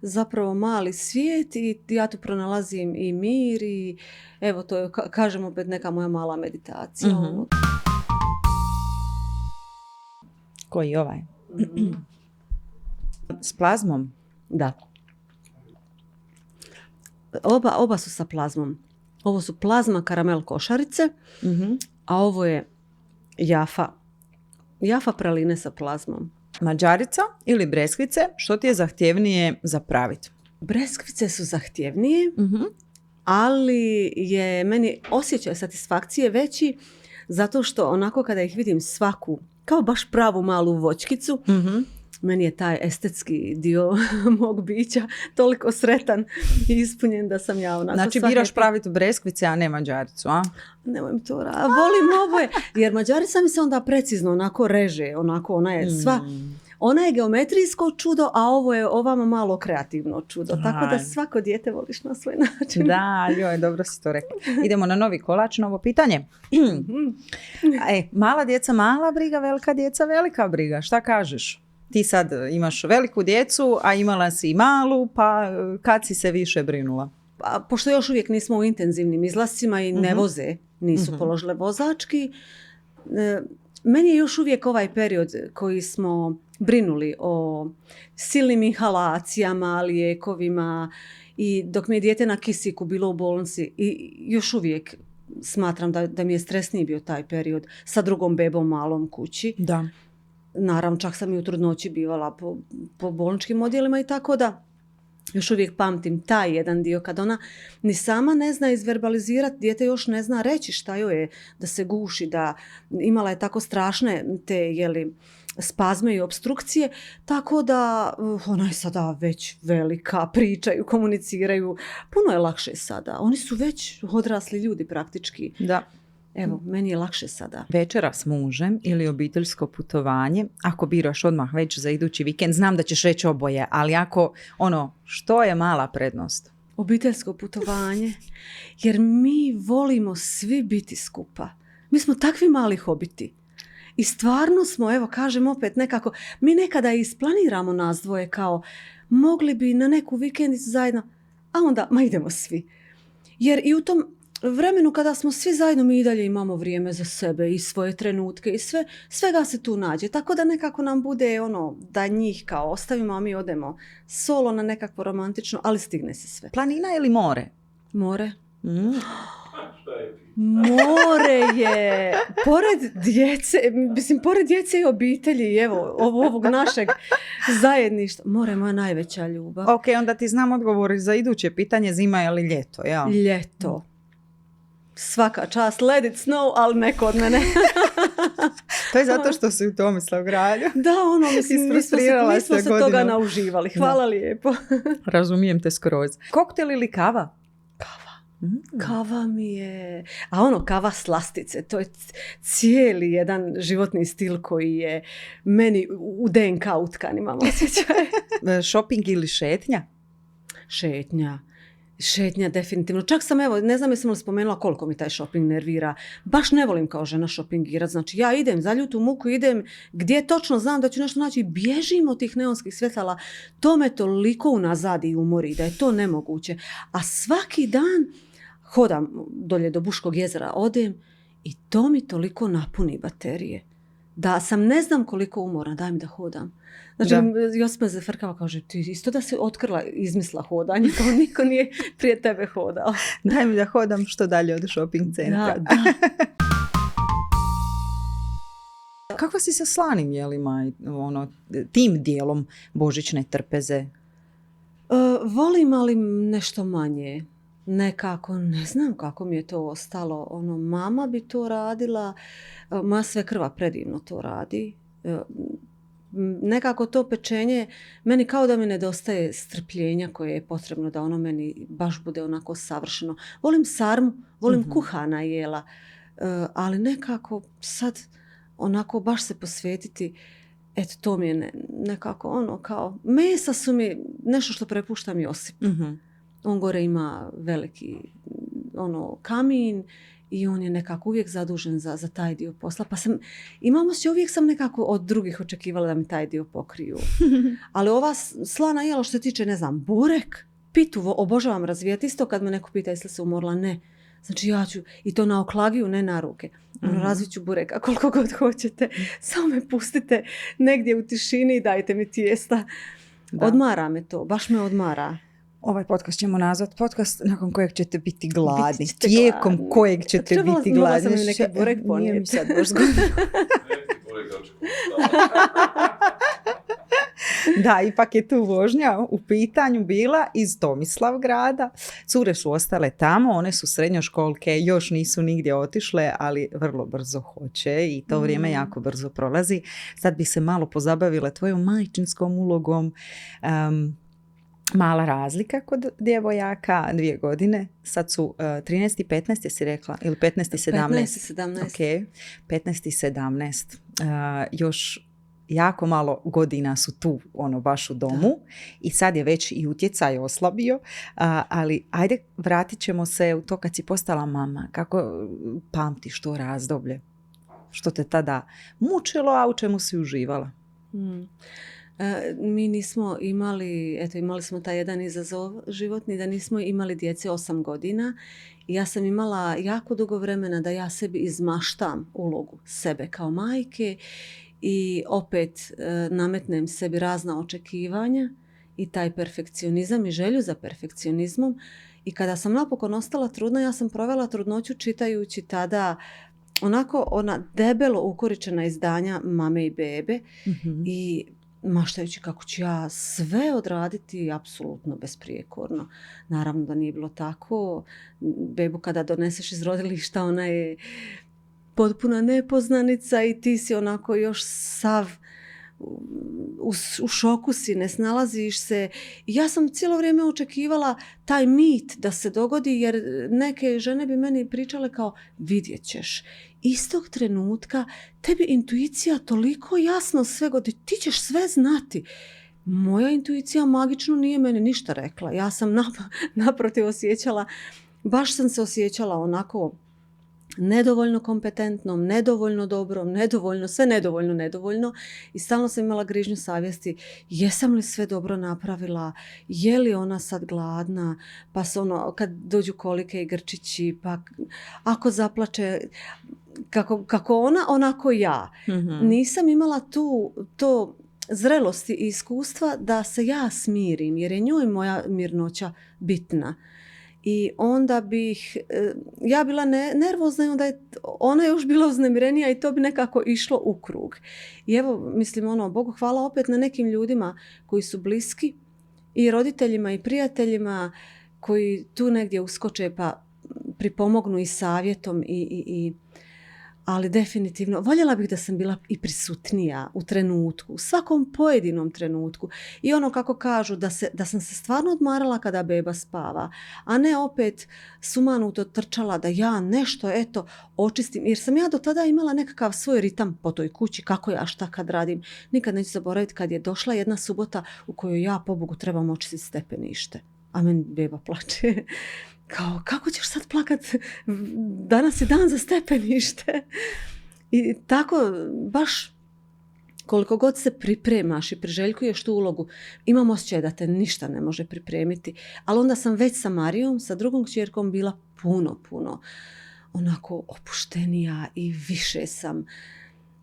zapravo mali svijet i ja tu pronalazim i mir i evo to je, kažem opet, neka moja mala meditacija. Mm-hmm. Koji je ovaj? Mm-hmm. S plazmom? Da. Oba su sa plazmom. Ovo su plazma karamel košarice, mm-hmm. a ovo je Jafa praline sa plazmom. Mađarica ili breskvice, što ti je zahtjevnije za praviti? Breskvice su zahtjevnije, mm-hmm. ali je meni osjećaj satisfakcije veći zato što onako kada ih vidim svaku, kao baš pravu malu voćkicu, mm-hmm. meni je taj estetski dio mog bića toliko sretan i ispunjen da sam ja onako... Znači biraš praviti breskvice, a ne mađaricu, a? Nemoj mi to volim oboje, jer mađarica mi se onda precizno onako reže, ona je sva... Ona je geometrijsko čudo, a ovo je ovamo malo kreativno čudo. Tako da svako dijete voliš na svoj način. Da, dobro si to rekla. Idemo na novi kolač, novo pitanje. Mala djeca, mala briga, velika djeca, velika briga. Šta kažeš? Ti sad imaš veliku djecu, a imala si i malu, pa kad si se više brinula? Pa, pošto još uvijek nismo u intenzivnim izlascima i ne voze, nisu položile vozački, meni je još uvijek ovaj period koji smo brinuli o silnim inhalacijama, lijekovima i dok mi je dijete na kisiku bilo u bolnici i još uvijek smatram da mi je stresniji bio taj period sa drugom bebom malom kući. Da. Naravno, čak sam i u trudnoći bivala po bolničkim odjelima i tako da još uvijek pamtim taj jedan dio kad ona ni sama ne zna izverbalizirati, dijete još ne zna reći šta joj je, da se guši, da imala je tako strašne te spazme i opstrukcije, tako da ona je sada već velika, pričaju, komuniciraju, puno je lakše sada. Oni su već odrasli ljudi praktički. Da. Evo, meni je lakše sada. Večera s mužem ili obiteljsko putovanje, ako biraš odmah već za idući vikend, znam da ćeš reći oboje, ali ako, što je mala prednost? Obiteljsko putovanje, jer mi volimo svi biti skupa. Mi smo takvi mali hobiti. I stvarno smo, evo kažem opet nekako, mi nekada isplaniramo nas dvoje kao mogli bi na neku vikendicu zajedno, a onda idemo svi. Jer i u tom vremenu kada smo svi zajedno, mi i dalje imamo vrijeme za sebe i svoje trenutke i svega se tu nađe. Tako da nekako nam bude da njih kao ostavimo, a mi odemo solo na nekakvo romantično, ali stigne se sve. Planina ili more? More. Šta je? More je, pored djece i obitelji, evo, ovog našeg zajedništva, more je moja najveća ljubav. Ok, onda ti znam odgovoriti za iduće pitanje, zima ili ljeto, ja? Ljeto. Svaka čast, let it snow, ali ne kod mene. To je zato što si u Tomislavgradu. Da, mislim, mi smo se toga nauživali. Hvala lijepo. Razumijem te skroz. Koktel ili kava? Kava mi je, a kava slastice, to je cijeli jedan životni stil koji je meni u DNK utkan, imam osjećaj. Shopping ili šetnja? Šetnja definitivno. Čak sam, ne znam jesam li spomenula koliko mi taj shopping nervira. Baš ne volim kao žena shoppingirati. Znači ja idem za ljutu muku, idem gdje točno znam da ću nešto naći i bježim od tih neonskih svjetala. To me toliko unazadi i umori da je to nemoguće. A svaki dan hodam dolje do Buškog jezera, odem i to mi toliko napuni baterije. Da sam ne znam koliko umorna, daj mi da hodam. Znači, Josip me zafrkava, kaže, ti isto da se otkrila, izmisla hodanje, kao niko nije prije tebe hodao. Daj mi da hodam što dalje od shopping centra. Da. Kako si sa slanim jelima, tim dijelom božićne trpeze? Volim, ali nešto manje. Nekako, ne znam kako mi je to ostalo. Mama bi to radila, moja svekrva predivno to radi. Nekako to pečenje, meni kao da mi nedostaje strpljenja koje je potrebno da meni baš bude onako savršeno. Volim sarmu, volim kuhana jela, ali nekako sad onako baš se posvetiti, eto to mi je nekako kao, mesa su mi nešto što prepuštam Josipu. On gore ima veliki kamin i on je nekako uvijek zadužen za taj dio posla. Pa uvijek sam nekako od drugih očekivala da mi taj dio pokriju. Ali ova slana jela što se tiče, ne znam, burek, pitu obožavam razvijati. Isto kad me neko pita jesi se umorila, ne. Znači ja ću, i to na oklagiju, ne na ruke. Razvit ću bureka koliko god hoćete. Samo me pustite negdje u tišini i dajte mi tijesta. Da. Odmara me to, baš me odmara. Ovaj podcast ćemo nazvati podcast nakon kojeg ćete biti gladni. Tijekom gladni. Kojeg ćete biti gladni. Morala sam mi neki burek ponijeti. Nije mi sad baš zgodno. Da, ipak je tu vožnja u pitanju bila iz Tomislavgrada. Cure su ostale tamo, one su srednjoškolke, još nisu nigdje otišle, ali vrlo brzo hoće i to vrijeme jako brzo prolazi. Sad bi se malo pozabavila tvojom majčinskom ulogom. Mala razlika kod djevojaka, 2 godine. Sad su 13 i 15, jesi rekla? Ili 15 i 17? 15 i 17. Ok, 15 i 17. Još jako malo godina su tu, baš u domu. Da. I sad je već i utjecaj oslabio. Ali ajde, vratit ćemo se u to kad si postala mama. Kako pamtiš to razdoblje? Što te tada mučilo, a u čemu si uživala? Mi nismo imali smo taj jedan izazov životni, da nismo imali djece 8 godina i ja sam imala jako dugo vremena da ja sebi izmaštam ulogu sebe kao majke i opet nametnem sebi razna očekivanja i taj perfekcionizam i želju za perfekcionizmom. I kada sam napokon ostala trudna, ja sam provela trudnoću čitajući tada ona debelo ukoričena izdanja Mame i bebe i maštajući kako ću ja sve odraditi apsolutno besprijekorno. Naravno da nije bilo tako. Bebu kada doneseš iz rodilišta, ona je potpuna nepoznanica i ti si onako još sav u šoku si, ne snalaziš se. I ja sam cijelo vrijeme očekivala taj mit da se dogodi, jer neke žene bi meni pričale kao vidjet ćeš. Istog trenutka tebi intuicija toliko jasno sve godi, ti ćeš sve znati. Moja intuicija magično nije meni ništa rekla. Ja sam naprotiv osjećala, baš sam se osjećala onako nedovoljno kompetentnom, nedovoljno dobrom, sve nedovoljno i stalno sam imala grižnju savjesti, jesam li sve dobro napravila, je li ona sad gladna, pa se kad dođu kolike i grčići, pa ako zaplače, kako ona, onako ja. Nisam imala to zrelosti i iskustva da se ja smirim, jer je njoj moja mirnoća bitna. I onda bih, ja bila nervozna i onda je ona još bila uznemirenija i to bi nekako išlo u krug. I evo, mislim, Bogu hvala opet na nekim ljudima koji su bliski i roditeljima i prijateljima koji tu negdje uskoče pa pripomognu i savjetom ali definitivno voljela bih da sam bila i prisutnija u trenutku, u svakom pojedinom trenutku. I kako kažu da sam se stvarno odmarala kada beba spava, a ne opet sumanuto trčala da ja nešto očistim. Jer sam ja do tada imala nekakav svoj ritam po toj kući, kako ja šta kad radim. Nikad neću zaboraviti kad je došla jedna subota u kojoj ja pobogu trebam očistiti stepenište. A meni beba plače. Kao, kako ćeš sad plakat? Danas je dan za stepenište. I tako, baš koliko god se pripremaš i priželjkuješ tu ulogu, imam osjećaj da te ništa ne može pripremiti. Ali onda sam već sa Marijom, sa drugom kćerkom, bila puno onako opuštenija i više sam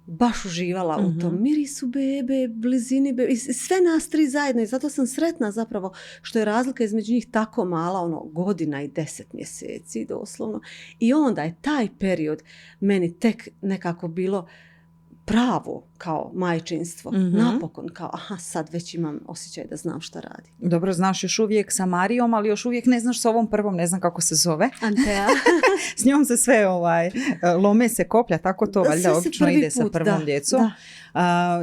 baš uživala u tom mirisu bebe, blizini bebe, i sve nas tri zajedno. I zato sam sretna zapravo što je razlika između njih tako mala, godina i 10 mjeseci doslovno. I onda je taj period meni tek nekako bilo pravo kao majčinstvo. Napokon kao, sad već imam osjećaj da znam šta radi. Dobro, znaš još uvijek sa Marijom, ali još uvijek ne znaš s ovom prvom, ne znam kako se zove. Antea. S njom se sve lome se koplja, tako to valjda obično ide sa prvom djecom.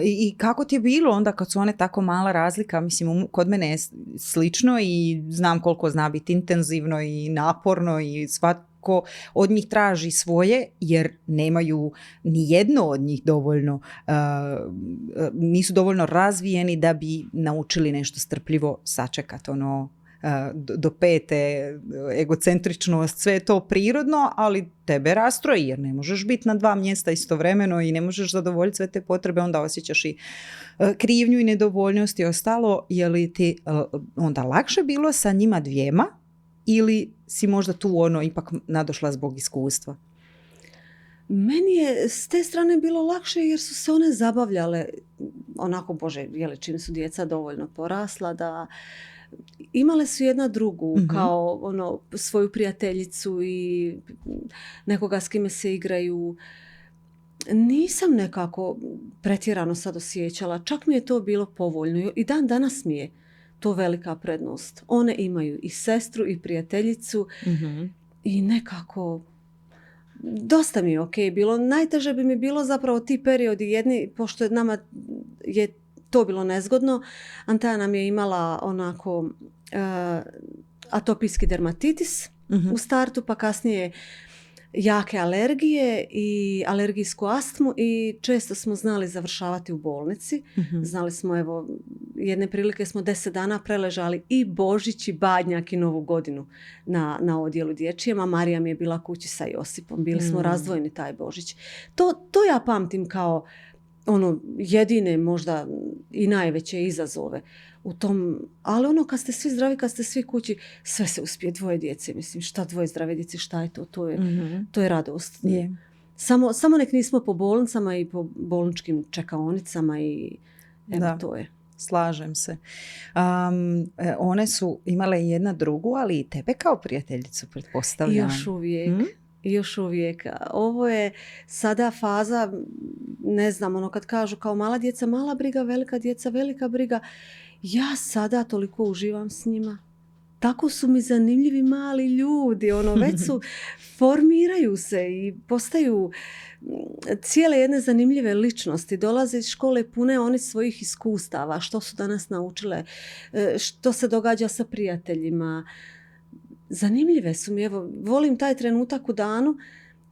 I kako ti je bilo onda kad su one tako mala razlika? Mislim, kod mene je slično i znam koliko zna biti intenzivno i naporno i svatko od njih traži svoje, jer nemaju ni jedno od njih dovoljno, nisu dovoljno razvijeni da bi naučili nešto strpljivo sačekati do 5. egocentričnost, sve je to prirodno, ali tebe rastroji jer ne možeš biti na 2 mjesta istovremeno i ne možeš zadovoljiti sve te potrebe, onda osjećaš i krivnju i nedovoljnost i ostalo. Je li ti onda lakše bilo sa njima 2 ili si možda tu ipak nadošla zbog iskustva? Meni je s te strane bilo lakše jer su se one zabavljale onako, čim su djeca dovoljno porasla da imale su jedna drugu kao svoju prijateljicu i nekoga s kime se igraju. Nisam nekako pretjerano sad osjećala, čak mi je to bilo povoljno i dan danas mi je to velika prednost. One imaju i sestru i prijateljicu i nekako dosta mi je bilo. Najteže bi mi bilo zapravo ti periodi jedni, pošto nama je to bilo nezgodno. Antea nam je imala atopijski dermatitis u startu, pa kasnije jake alergije i alergijsku astmu i često smo znali završavati u bolnici. Znali smo, jedne prilike smo 10 dana preležali i Božić i Badnjak i Novu godinu na odjelu dječjem, a Marija mi je bila kući sa Josipom. Bili smo razdvojeni taj Božić. To ja pamtim kao jedine možda i najveće izazove u tom, ali kad ste svi zdravi, kad ste svi kući, sve se uspije. 2 djece, mislim, šta 2 zdrave djece, šta je to? To je radost. Yeah. Samo nek nismo po bolnicama i po bolničkim čekaonicama i to je. Slažem se. One su imale jedna drugu, ali i tebe kao prijateljicu, pretpostavljam. Još uvijek. Ovo je sada faza, ne znam, kad kažu kao mala djeca, mala briga, velika djeca, velika briga. Ja sada toliko uživam s njima. Tako su mi zanimljivi mali ljudi. Već su, formiraju se i postaju cijele jedne zanimljive ličnosti. Dolaze iz škole pune oni svojih iskustava. Što su danas naučile, što se događa sa prijateljima. Zanimljive su mi, volim taj trenutak u danu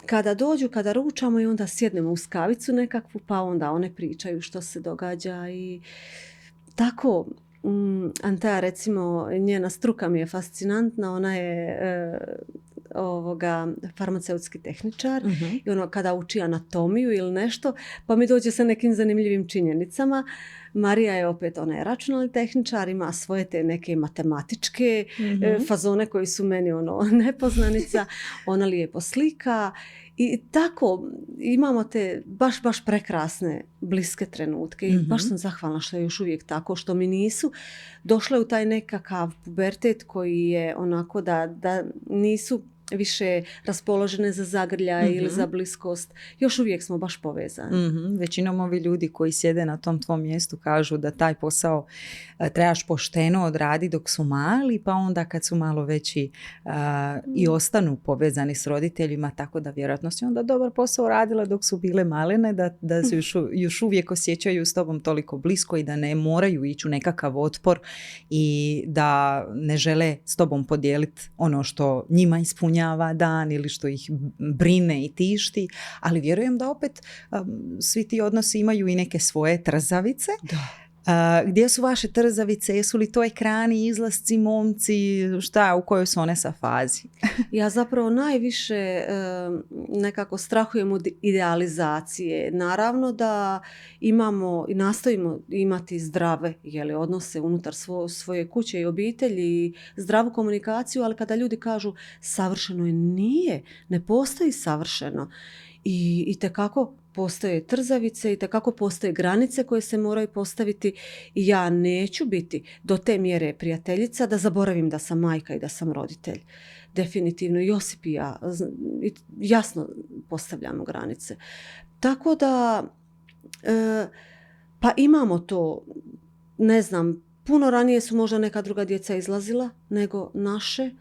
kada dođu, kada ručamo i onda sjednemo uz kavicu nekakvu, pa onda one pričaju što se događa i tako. Antea, recimo, njena struka mi je fascinantna, ona je farmaceutski tehničar i kada uči anatomiju ili nešto, pa mi dođe sa nekim zanimljivim činjenicama Marija je opet, ona je računalni tehničar, ima svoje te neke matematičke fazone koji su meni nepoznanica. Ona lijepo slika i tako imamo te baš prekrasne bliske trenutke i baš sam zahvalna što je još uvijek tako, što mi nisu došle u taj nekakav pubertet koji je onako da nisu više raspoložene za zagrljaj ili za bliskost. Još uvijek smo baš povezani. Većinom ovi ljudi koji sjede na tom tvom mjestu kažu da taj posao trebaš pošteno odraditi dok su mali, pa onda kad su malo veći i ostanu povezani s roditeljima, tako da vjerojatno si onda dobar posao radila dok su bile malene, da se još uvijek osjećaju s tobom toliko blisko i da ne moraju ići u nekakav otpor i da ne žele s tobom podijeliti ono što njima ispunjava dan ili što ih brine i tišti, ali vjerujem da opet svi ti odnosi imaju i neke svoje trzavice. Da. Gdje su vaše trzavice? Jesu li to ekrani, izlasci, momci? Šta, u kojoj su one sa fazi? Ja zapravo najviše nekako strahujem od idealizacije. Naravno da imamo i nastojimo imati zdrave odnose unutar svoje kuće i obitelji i zdravu komunikaciju, ali kada ljudi kažu savršeno je, nije, ne postoji savršeno. I tekako postoje trzavice i tekako postoje granice koje se moraju postaviti i ja neću biti do te mjere prijateljica da zaboravim da sam majka i da sam roditelj. Definitivno Josip i ja jasno postavljamo granice. Tako da pa imamo to, ne znam, puno ranije su možda neka druga djeca izlazila nego naše.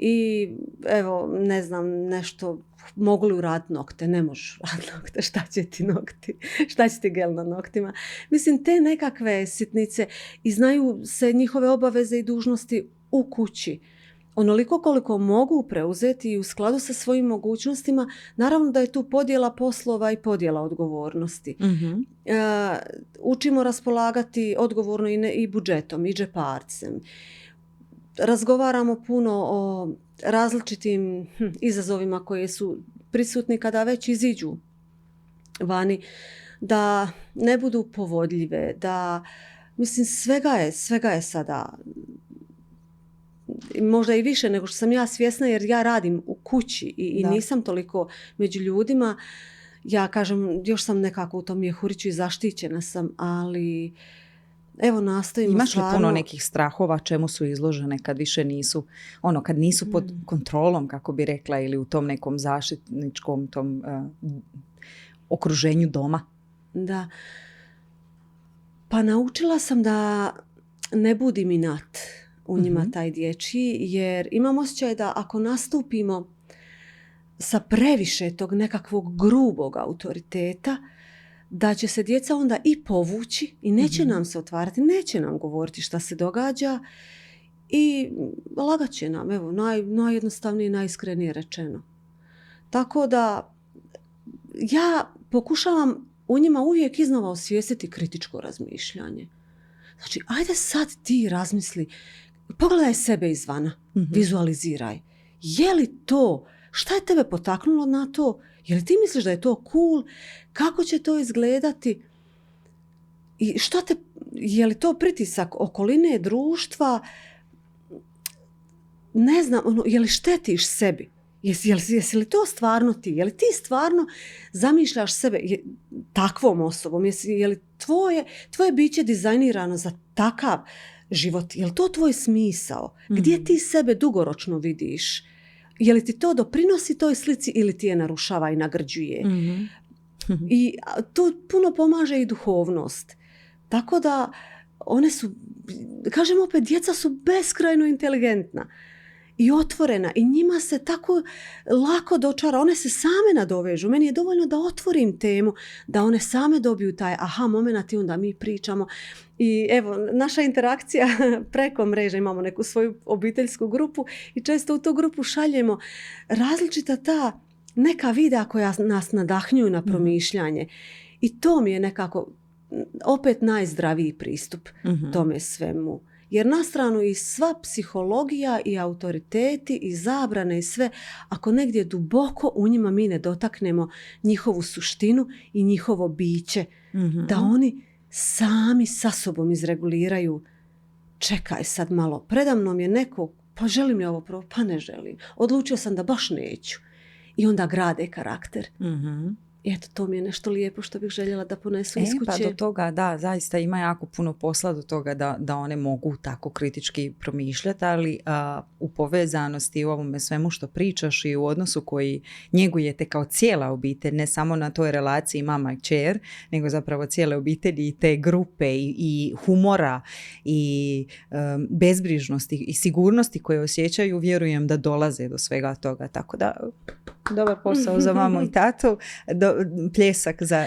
I evo, ne znam, nešto, mogu li uraditi nokte? Ne možeš uraditi nokte, šta će ti nokti? Šta će ti gel na noktima? Mislim, te nekakve sitnice i znaju se njihove obaveze i dužnosti u kući. Onoliko koliko mogu preuzeti i u skladu sa svojim mogućnostima, naravno da je tu podjela poslova i podjela odgovornosti. Učimo raspolagati odgovorno i budžetom i džeparcem. Razgovaramo puno o različitim izazovima koje su prisutni kada već iziđu vani, da ne budu povodljive, da, mislim, svega je sada možda i više nego što sam ja svjesna jer ja radim u kući i nisam toliko među ljudima. Ja kažem, još sam nekako u tom mjehuriću i zaštićena sam, ali evo nastojimo. Imaš li puno nekih strahova čemu su izložene kad više nisu, kad nisu pod kontrolom, kako bi rekla, ili u tom nekom zaštitničkom tom okruženju doma? Da. Pa naučila sam da ne budim inat u njima taj dječji, jer imam osjećaj da ako nastupimo sa previše tog nekakvog grubog autoriteta, da će se djeca onda i povući i neće nam se otvarati, neće nam govoriti šta se događa i lagat će nam, evo, najjednostavnije i najiskrenije rečeno. Tako da ja pokušavam u njima uvijek iznova osvijestiti kritičko razmišljanje. Znači, ajde sad ti razmisli, pogledaj sebe izvana, vizualiziraj. Je li to, šta je tebe potaknulo na to? Je li ti misliš da je to cool? Kako će to izgledati? I je li to pritisak okoline, društva? Ne znam, je li štetiš sebi? Jesi li to stvarno ti? Je li ti stvarno zamišljaš sebe takvom osobom? Je li tvoje biće dizajnirano za takav život? Je li to tvoj smisao? Gdje ti sebe dugoročno vidiš? Je li ti to doprinosi toj slici ili ti je narušava i nagrđuje? I tu puno pomaže i duhovnost. Tako da one su, kažem opet, djeca su beskrajno inteligentna i otvorena i njima se tako lako dočara. One se same nadovežu. Meni je dovoljno da otvorim temu, da one same dobiju taj aha moment i onda mi pričamo. I evo, naša interakcija preko mreže, imamo neku svoju obiteljsku grupu i često u tu grupu šaljemo različita ta neka videa koja nas nadahnjuju na promišljanje. I to mi je nekako opet najzdraviji pristup tome svemu. Jer na stranu i sva psihologija i autoriteti i zabrane i sve, ako negdje duboko u njima mi ne dotaknemo njihovu suštinu i njihovo biće, da oni sami sa sobom izreguliraju, čekaj sad malo, predamnom je neko, pa želim li ovo prvo, pa ne želim. Odlučio sam da baš neću. I onda grade karakter. Eto, to mi je nešto lijepo što bih željela da ponesu iz kuće. Pa do toga, da, zaista ima jako puno posla do toga da one mogu tako kritički promišljati, ali u povezanosti u ovome svemu što pričaš i u odnosu koji njegujete kao cijela obitelj, ne samo na toj relaciji mama i kćer, nego zapravo cijele obitelji i te grupe i humora i bezbrižnosti i sigurnosti koje osjećaju, vjerujem da dolaze do svega toga. Tako da, dobar posao za mamu i tatu, pljesak za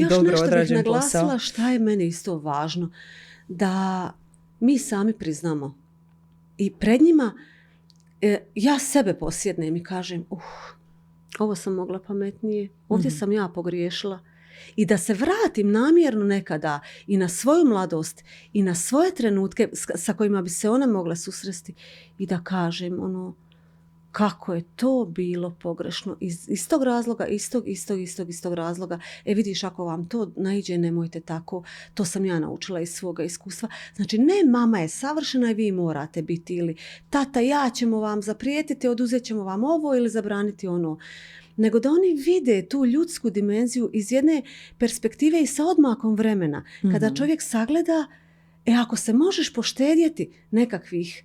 dobro odrađen posao. I još nešto bih naglasila šta je meni isto važno, da mi sami priznamo i pred njima, ja sebe posjednem i kažem, ovo sam mogla pametnije, ovdje sam ja pogriješila. I da se vratim namjerno nekada i na svoju mladost i na svoje trenutke sa kojima bi se one mogle susresti i da kažem kako je to bilo pogrešno iz tog razloga, istog razloga. Vidiš, ako vam to naiđe, nemojte tako. To sam ja naučila iz svoga iskustva. Znači, ne mama je savršena i vi morate biti, ili tata, ja ćemo vam zaprijetiti, oduzet ćemo vam ovo ili zabraniti ono. Nego da oni vide tu ljudsku dimenziju iz jedne perspektive i sa odmakom vremena. Kada čovjek sagleda, ako se možeš poštedjeti nekakvih,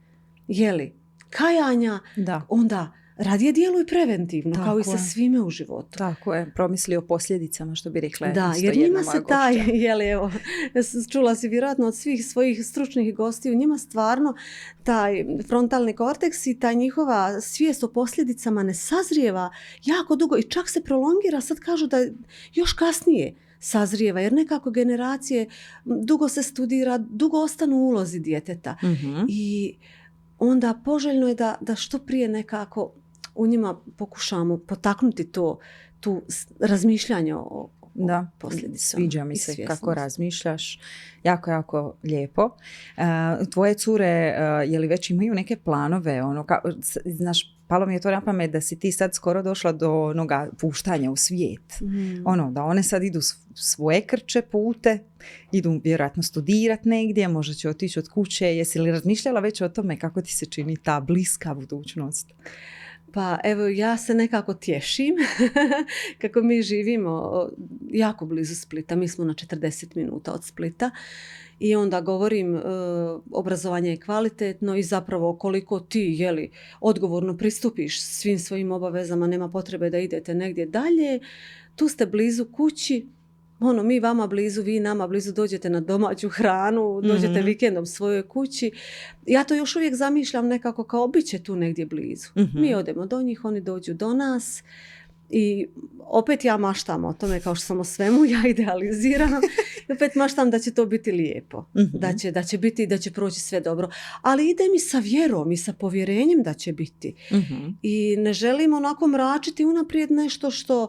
kajanja, onda radije djeluj preventivno, tako kao i sa svime u životu. Tako je, promisli o posljedicama, što bi rekla. Da, jer njima se taj, čula si vjerojatno od svih svojih stručnih gostiju, njima stvarno taj frontalni korteks i ta njihova svijest o posljedicama ne sazrijeva jako dugo i čak se prolongira, sad kažu da još kasnije sazrijeva, jer nekako generacije dugo se studira, dugo ostanu u ulozi djeteta. I onda poželjno je da što prije nekako u njima pokušamo potaknuti tu razmišljanje o posljedicama. Sviđa mi se kako razmišljaš. Jako, jako lijepo. Tvoje cure, je li već imaju neke planove? Znaš, palo mi je to na pamet da si ti sad skoro došla do onoga puštanja u svijet. Da one sad idu svoje krče pute, idu vjerojatno studirati negdje, možda će otići od kuće. Jesi li razmišljala već o tome kako ti se čini ta bliska budućnost? Pa evo, ja se nekako tješim kako mi živimo jako blizu Splita. Mi smo na 40 minuta od Splita. I onda govorim, obrazovanje je kvalitetno i zapravo koliko ti odgovorno pristupiš svim svojim obavezama, nema potrebe da idete negdje dalje. Tu ste blizu kući, mi vama blizu, vi nama blizu, dođete na domaću hranu, dođete vikendom svojoj kući. Ja to još uvijek zamišljam nekako kao bit će tu negdje blizu. Mi odemo do njih, oni dođu do nas. I opet ja maštam o tome, kao što sam o svemu, ja idealiziram. I opet maštam da će to biti lijepo. Da će biti, da će proći sve dobro. Ali ide mi sa vjerom i sa povjerenjem da će biti. I ne želim onako mračiti unaprijed nešto što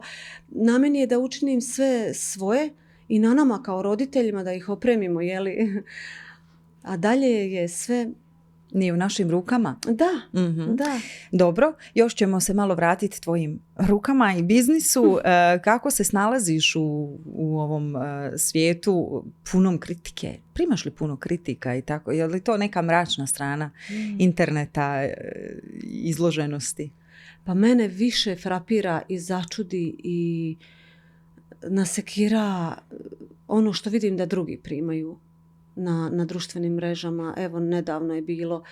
na meni je da učinim sve svoje i na nama kao roditeljima da ih opremimo. A dalje je sve... Nije u našim rukama? Da, da. Dobro, još ćemo se malo vratiti tvojim rukama i biznisu. Kako se snalaziš u ovom svijetu punom kritike? Primaš li puno kritika i tako? Je li to neka mračna strana interneta, izloženosti? Pa mene više frapira i začudi i nasekira ono što vidim da drugi primaju na društvenim mrežama. Evo, nedavno je bilo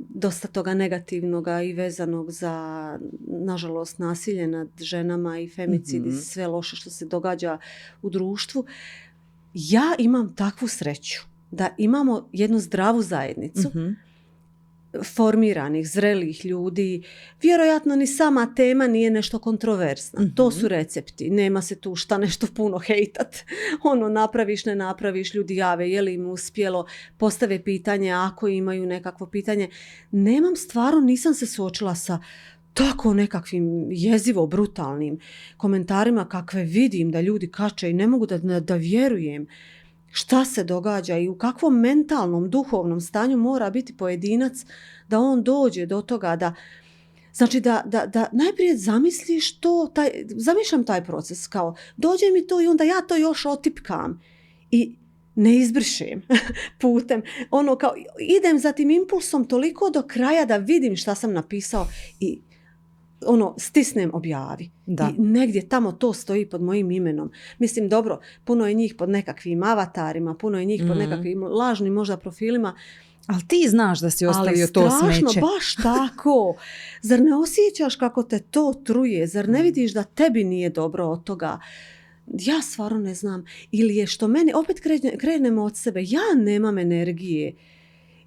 dosta toga negativnoga i vezanog za, nažalost, nasilje nad ženama i femicid i sve loše što se događa u društvu. Ja imam takvu sreću da imamo jednu zdravu zajednicu formiranih, zrelih ljudi. Vjerojatno ni sama tema nije nešto kontroversna. To su recepti. Nema se tu šta nešto puno hejtat. Napraviš, ne napraviš, ljudi jave, je li im uspjelo, postave pitanje, ako imaju nekakvo pitanje. Nisam se suočila sa tako nekakvim jezivo brutalnim komentarima kakve vidim da ljudi kače i ne mogu da vjerujem šta se događa i u kakvom mentalnom, duhovnom stanju mora biti pojedinac da on dođe do toga da... Znači da najprije zamisliš zamišljam taj proces kao dođe mi to i onda ja to još otipkam i ne izbrišem putem. Ono kao, idem za tim impulsom toliko do kraja da vidim šta sam napisao i stisnem objavi. Da. I negdje tamo to stoji pod mojim imenom. Mislim, dobro, puno je njih pod nekakvim avatarima, puno je njih pod nekakvim lažnim možda profilima. Ali ti znaš da si ostavio to smeće. Ali strašno, baš tako. Zar ne osjećaš kako te to truje? Zar ne vidiš da tebi nije dobro od toga? Ja stvarno ne znam. Ili je što meni, opet krenemo od sebe, ja nemam energije.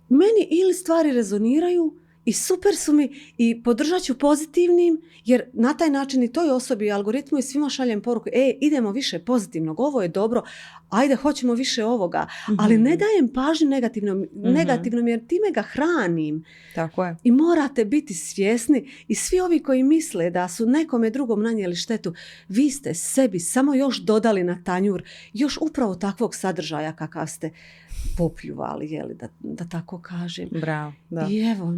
Meni ili stvari rezoniraju i super su mi i podržat ću pozitivnim, jer na taj način i toj osobi, algoritmu i svima šaljem poruku, idemo više pozitivnog, ovo je dobro, ajde, hoćemo više ovoga. Ali ne dajem pažnju negativnom jer time ga hranim. Tako je. I morate biti svjesni i svi ovi koji misle da su nekome drugom nanijeli štetu, vi ste sebi samo još dodali na tanjur još upravo takvog sadržaja kakav ste popljuvali, jeli, da tako kažem. Bravo, da. I evo.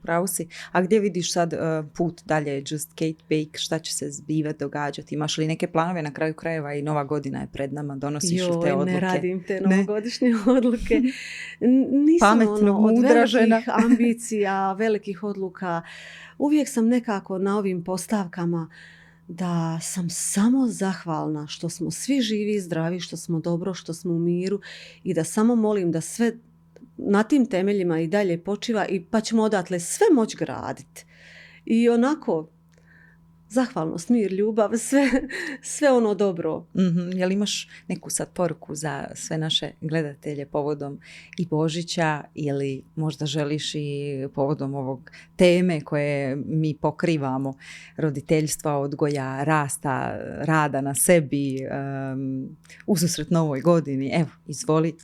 Pravo si. A gdje vidiš sad put dalje, Just Kate Bake, šta će se zbivati, događati? Imaš li neke planove na kraju krajeva i nova godina je pred nama, donosiš li te odluke? Ne radim te novogodišnje odluke. Nisam pametno, od mudra žena. velikih ambicija, velikih odluka. Uvijek sam nekako na ovim postavkama da sam samo zahvalna što smo svi živi i zdravi, što smo dobro, što smo u miru i da samo molim da sve na tim temeljima i dalje počiva i pa ćemo odatle sve moći graditi. I onako, zahvalnost, mir, ljubav, sve ono dobro. Jel imaš neku sad poruku za sve naše gledatelje povodom i Božića ili možda želiš i povodom ovog teme koje mi pokrivamo, roditeljstva, odgoja, rasta, rada na sebi, ususret novoj godini? Evo, izvoli.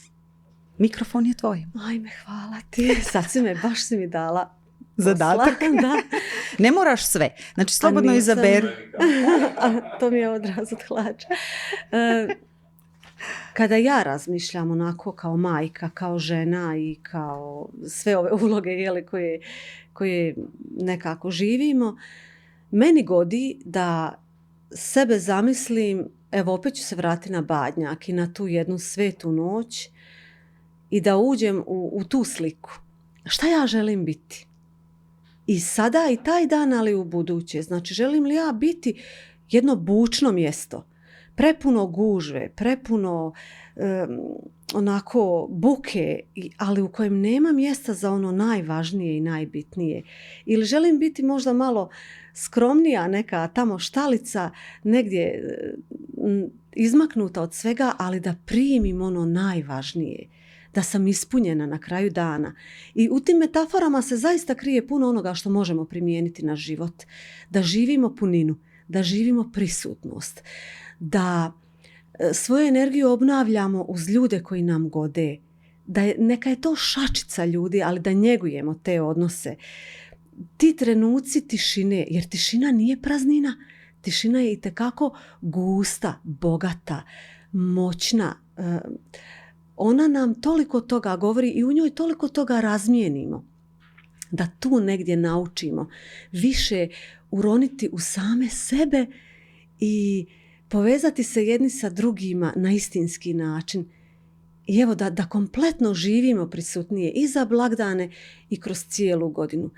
Mikrofon je tvoj. Ajme, hvala ti. Sad baš si mi dala zadatak. Da. Ne moraš sve. Znači, slobodno izaberi. To mi je odraz od hlača. Kada ja razmišljam onako kao majka, kao žena i kao sve ove uloge koje nekako živimo, meni godi da sebe zamislim, evo opet ću se vratiti na Badnjak i na tu jednu svetu noć i da uđem u tu sliku. Šta ja želim biti? I sada i taj dan, ali u buduće. Znači, želim li ja biti jedno bučno mjesto, prepuno gužve, prepuno onako buke, ali u kojem nema mjesta za ono najvažnije i najbitnije. Ili želim biti možda malo skromnija, neka tamo štalica, negdje izmaknuta od svega, ali da primim ono najvažnije. Da sam ispunjena na kraju dana. I u tim metaforama se zaista krije puno onoga što možemo primijeniti na život. Da živimo puninu, da živimo prisutnost, da svoju energiju obnavljamo uz ljude koji nam gode. Neka je to šačica ljudi, ali da njegujemo te odnose. Ti trenuci tišine, jer tišina nije praznina. Tišina je itekako gusta, bogata, moćna. Ona nam toliko toga govori i u njoj toliko toga razmijenimo. Da tu negdje naučimo više uroniti u same sebe i povezati se jedni sa drugima na istinski način. I evo da kompletno živimo prisutnije i za blagdane i kroz cijelu godinu.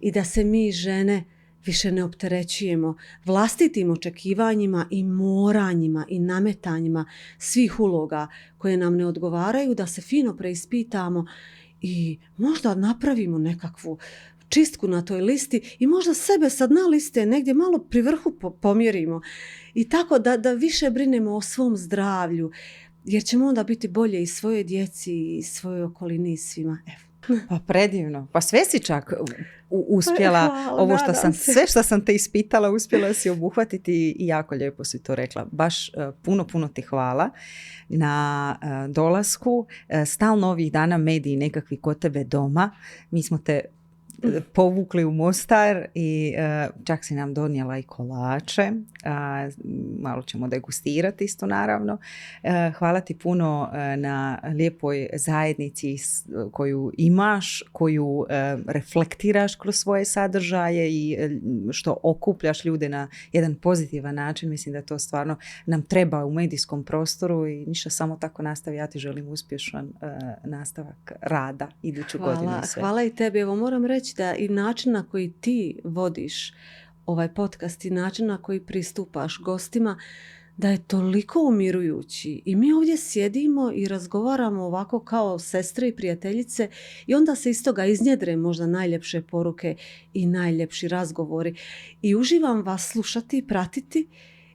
I da se mi žene više ne opterećujemo vlastitim očekivanjima i moranjima i nametanjima svih uloga koje nam ne odgovaraju, da se fino preispitamo i možda napravimo nekakvu čistku na toj listi i možda sebe sa dna liste negdje malo pri vrhu pomjerimo. I tako da više brinemo o svom zdravlju, jer ćemo onda biti bolje i svojoj djeci i svojoj okolini i svima. Evo. Pa predivno. Pa sve si čak uspjela, hvala, ovo što sam, se. sve što sam te ispitala, uspjela si obuhvatiti i jako lijepo si to rekla. Baš puno ti hvala na dolasku. Stalno ovih dana mediji nekakvi kod tebe doma. Mi smo te povukli u Mostar i čak si nam donijela i kolače. Malo ćemo degustirati isto naravno. Hvala ti puno na lijepoj zajednici koju imaš, koju reflektiraš kroz svoje sadržaje i što okupljaš ljude na jedan pozitivan način. Mislim da to stvarno nam treba u medijskom prostoru i ništa, samo tako nastavi. Ja ti želim uspješan nastavak rada iduću godinu. Hvala i tebi. Evo, moram reći da i način na koji ti vodiš ovaj podcast i način na koji pristupaš gostima, da je toliko umirujući. I mi ovdje sjedimo i razgovaramo ovako kao sestre i prijateljice i onda se iz toga iznjedre možda najljepše poruke i najljepši razgovori. I uživam vas slušati i pratiti.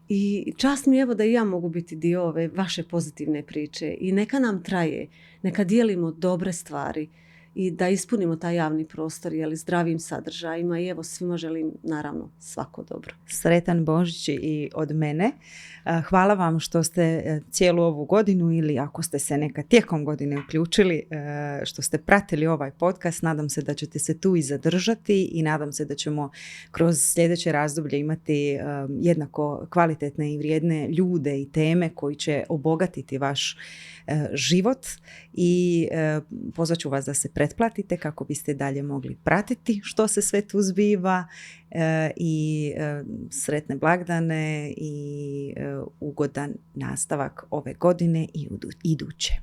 I čast mi je, evo, da i ja mogu biti dio ove vaše pozitivne priče. I neka nam traje, neka dijelimo dobre stvari i da ispunimo taj javni prostor zdravim sadržajima. I evo, svima želim naravno svako dobro. Sretan Božić i od mene. Hvala vam što ste cijelu ovu godinu ili ako ste se nekad tijekom godine uključili, što ste pratili ovaj podcast. Nadam se da ćete se tu i zadržati i nadam se da ćemo kroz sljedeće razdoblje imati jednako kvalitetne i vrijedne ljude i teme koji će obogatiti vaš život i pozvat ću vas da se pretplatite kako biste dalje mogli pratiti što se sve tu zbiva i sretne blagdane i ugodan nastavak ove godine i iduće.